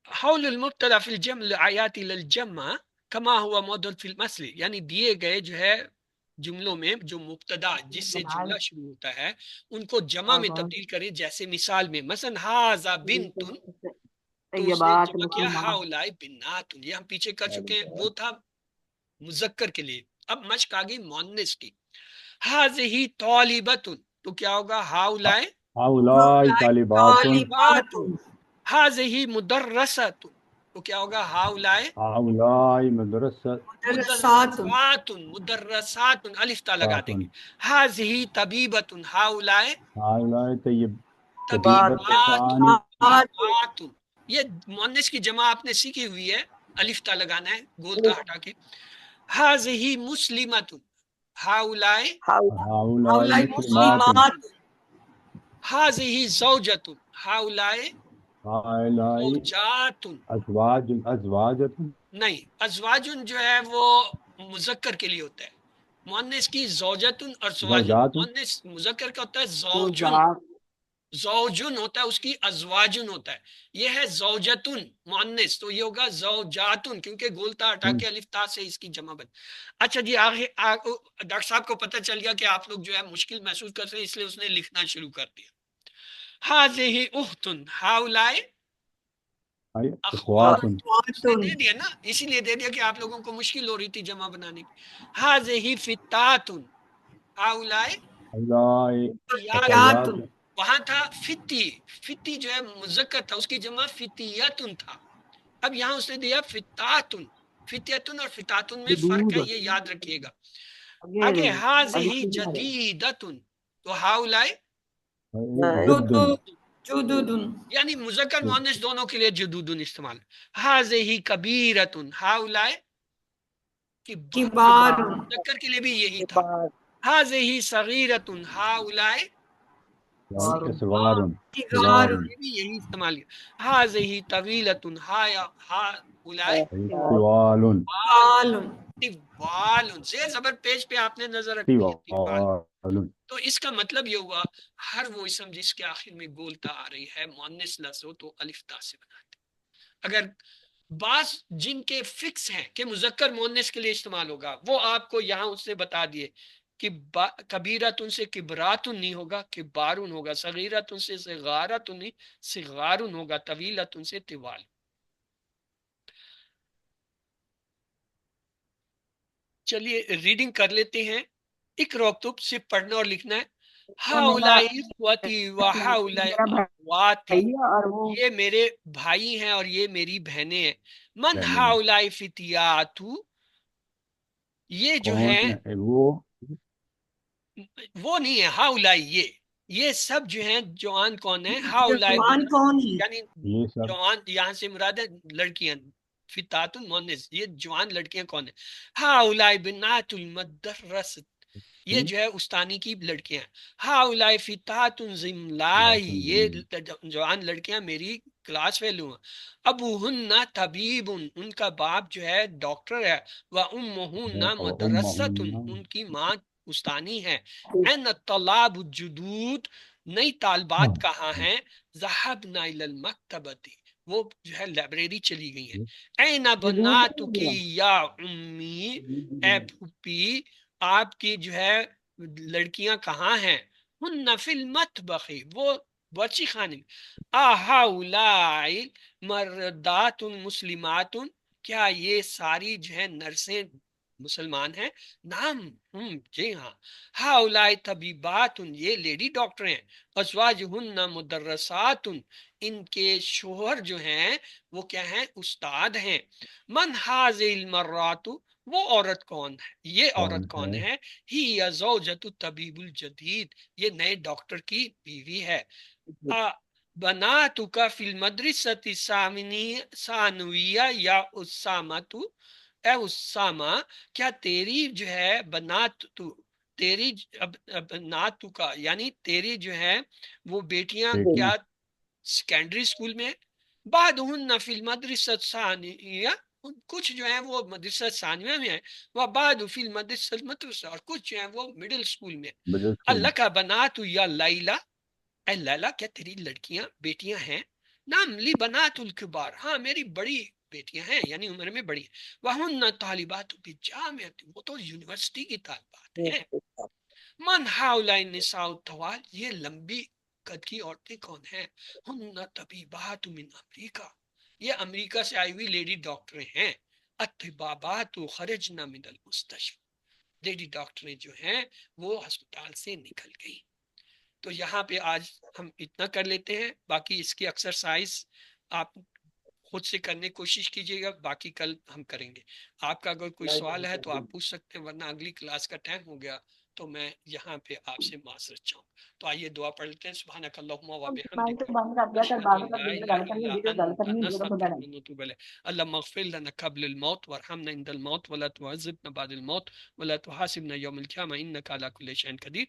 حول المبتدا فی الجمع آیات للجمع کما ہوا مودل فی المثل, یعنی دیے گئے جو ہے جملوں میں جو مبتدا جس سے جملہ شروع ہوتا ہے ان کو جمع میں تبدیل کریں, جیسے مثال میں مثلا ھذا بنت, تو اس نے جمع کیا ہاؤلاء بنات, یہ ہم پیچھے کر چکے ہیں, وہ تھا مذکر کے لیے. اب مشق آ گئی مؤنث کی. ھذہ طالبۃ, تو کیا ہوگا, ہاؤلاء طالبات. ھذہ مدرسۃ, تو کیا ہوگا, ہاؤلاء مدرسات, الف تا لگا دیں گے. ھذہ طبیبۃ, ہاؤلاء طبیبات, یہ مؤنث کی جمع آپ نے سیکھی ہوئی ہے, الف تا لگانا ہے, گول تا ہٹا کے. ھذہ مسلمۃ, ہاؤلاء مسلمات. ھذہ زوجۃ, ہاؤلاء زوجات. نہیں, ازواجن جو ہے وہ مذکر کے لیے ہوتا ہے, مؤنث کی زوجتن اور زواجن. مؤنث مذکر کا ہوتا ہے زوجن, زوجن ہوتا ہے, اس کی ازواجن ہوتا ہے. یہ ہے زوجتن مؤنث, تو یہ ہوگا زوجاتن, کیونکہ گولتا ہٹا کے الف تا سے اس کی جمع بن. اچھا جی, آگے ڈاکٹر صاحب کو پتہ چل گیا کہ آپ لوگ جو ہے مشکل محسوس کر رہے ہیں, اس لیے اس نے لکھنا شروع کر دیا. ھذہ اخت, ہاؤلاء اخوات, دے دیا نا, اسی لیے دے دیا کہ آپ لوگوں کو مشکل ہو رہی تھی جمع بنانے کی. ھذہ فتات, ہاؤلاء فتیات, وہاں تھا فتی, فتی جو ہے مذکر تھا, اس کی جمع فتیاتن تھا. اب یہاں اس نے دیا فتاتن. فتیاتن اور فتاتن میں فرق ہے, یہ یاد رکھیے گا. آگے ھذہ جدیدتن, تو ہاؤلاء جدودن, یعنی مذکر مؤنث دونوں کے لیے جدودن استعمال. ھذہ کبیرتن, ہاؤلاء کبار, مذکر کے لیے بھی یہی تھا. ھذہ صغیرتن, ہاؤلاء صغار, یہ بھی یہی استعمال کیا. ھذہ طویلتن, ہاؤلاء طوال, زیر زبر پیج پہ آپ نے نظر رکھنی ہے, طوال. تو اس کا مطلب یہ ہوا, ہر وہ اسم جس کے آخر میں گولتا آ رہی ہے مؤنث لفظ ہو تو الف تا سے بناتے. اگر بعض جن کے فکس ہیں کہ مذکر مؤنث کے لیے استعمال ہوگا, وہ آپ کو یہاں اس نے بتا دیے کہ کبیرتن سے کبراتن نہیں ہوگا, کبارن ہوگا. صغیرتن سے صغارتن نہیں, صغارن ہوگا. طویلتن سے طوال. چلیے ریڈنگ کر لیتے ہیں. اقرأ واکتب, صرف پڑھنا اور لکھنا ہے. ہاؤلاء اخوتی و ہاؤلاء اخواتی, یہ میرے بھائی ہیں اور یہ میری بہنیں ہیں. من ہاؤلاء فتیات, یہ جو ہے کون ہے وہ؟ وہ نہیں ہے ہاؤلائی، یہ سب جو ہیں جوان کون ہے؟ ہاؤلائی جوان کون ہے؟ یعنی یہ سب جوان یہاں سے مراد ہے لڑکیاں، فتات المؤنث، یہ جوان لڑکیاں کون ہیں؟ ہاؤلائی بنات المدرس، یہ جو ہے استانی کی لڑکیاں، ہاؤلائی فتات زملائی، یہ جوان لڑکیاں میری کلاس فیلو ہیں، ابوہن طبیب، ان کا باپ جو ہے ڈاکٹر ہے، وامہن مدرست، ان کی ماں استانی ہے، این الطلاب الجدود، نئی طالبات کہاں ہیں؟ ذهبنا الى المکتبۃ، وہ جو ہے لائبریری چلی گئی ہیں، این بناتکی یا امی، اے پھوپھی آپ کی جو ہے لڑکیاں کہاں ہیں؟ ہن فی المطبخ، وہ باورچی خانے میں، اہؤلاء مردات مسلمات، کیا یہ ساری جو ہے نرسیں مسلمان ہیں؟ نعم، جی ہاں، ہاؤلاء طبیبات، یہ لیڈی ڈاکٹر ہیں، ازواجہن مدرسات، ان کے شوہر جو ہیں وہ کیا ہیں؟ استاد ہیں، من ہذه المرات، وہ عورت کون ہے؟ یہ عورت کون ہے؟ ہی زوجۃ الطبیب الجدید، یہ نئے ڈاکٹر کی بیوی ہے، بناتک فی المدرسۃ ثانویہ یا اسامۃ، اے اسامہ کیا تیری جو ہے بنات تو، تیری بنات کا یعنی تیری جو ہے وہ بیٹیاں کیا سیکنڈری اسکول میں؟ بعدہن فی المدرسۃ ثانیہ، کچھ جو ہیں وہ مدرسہ ثانویہ میں ہیں، وہ بعد فی المدرسہ مدرسہ، اور کچھ جو ہیں وہ مڈل اسکول میں، اللہ کا بنات یا لیلا، اے لیلا کیا تیری لڑکیاں بیٹیاں ہیں؟ نام لی بنات الکبار، ہاں میری بڑی بیٹیاں ہیں، یعنی عمر میں بڑی، وہن طالبات بجامعۃ، وہ تو یونیورسٹی کی طالبات ہیں، من ہاؤلاء النساء الطوال، یہ لمبی قد کی عورتیں کون ہیں؟ ہن طبیبات من امریکہ، یہ امریکہ سے آئی ہوئی لیڈی ڈاکٹریں ہیں، الطبابات خرجنا من المستشفى، لیڈی ڈاکٹریں جو ہیں وہ ہسپتال سے نکل گئی۔ تو یہاں پہ آج ہم اتنا کر لیتے ہیں، باقی اس کی ایکسرسائز آپ خود سے کرنے کی کوشش کیجیے گا، باقی کل ہم کریں گے۔ آپ کا اگر کوئی سوال ہے تو آپ پوچھ سکتے ہیں، ورنہ اگلی کلاس کا ٹائم ہو گیا تو میں یہاں پہ آپ سے معذرت چاہوں۔ تو آئیے دعا پڑھ لیتے ہیں، سبحانک اللہم و بحمدک، اشہد ان لا الہ الا انت، نستغفرک ونتوب الیک، اللہم اغفر لنا قبل الموت وارحمنا عند الموت ولا تعذبنا بعد الموت ولا تحاسبنا یوم القیامہ انک علی کل شیء قدیر۔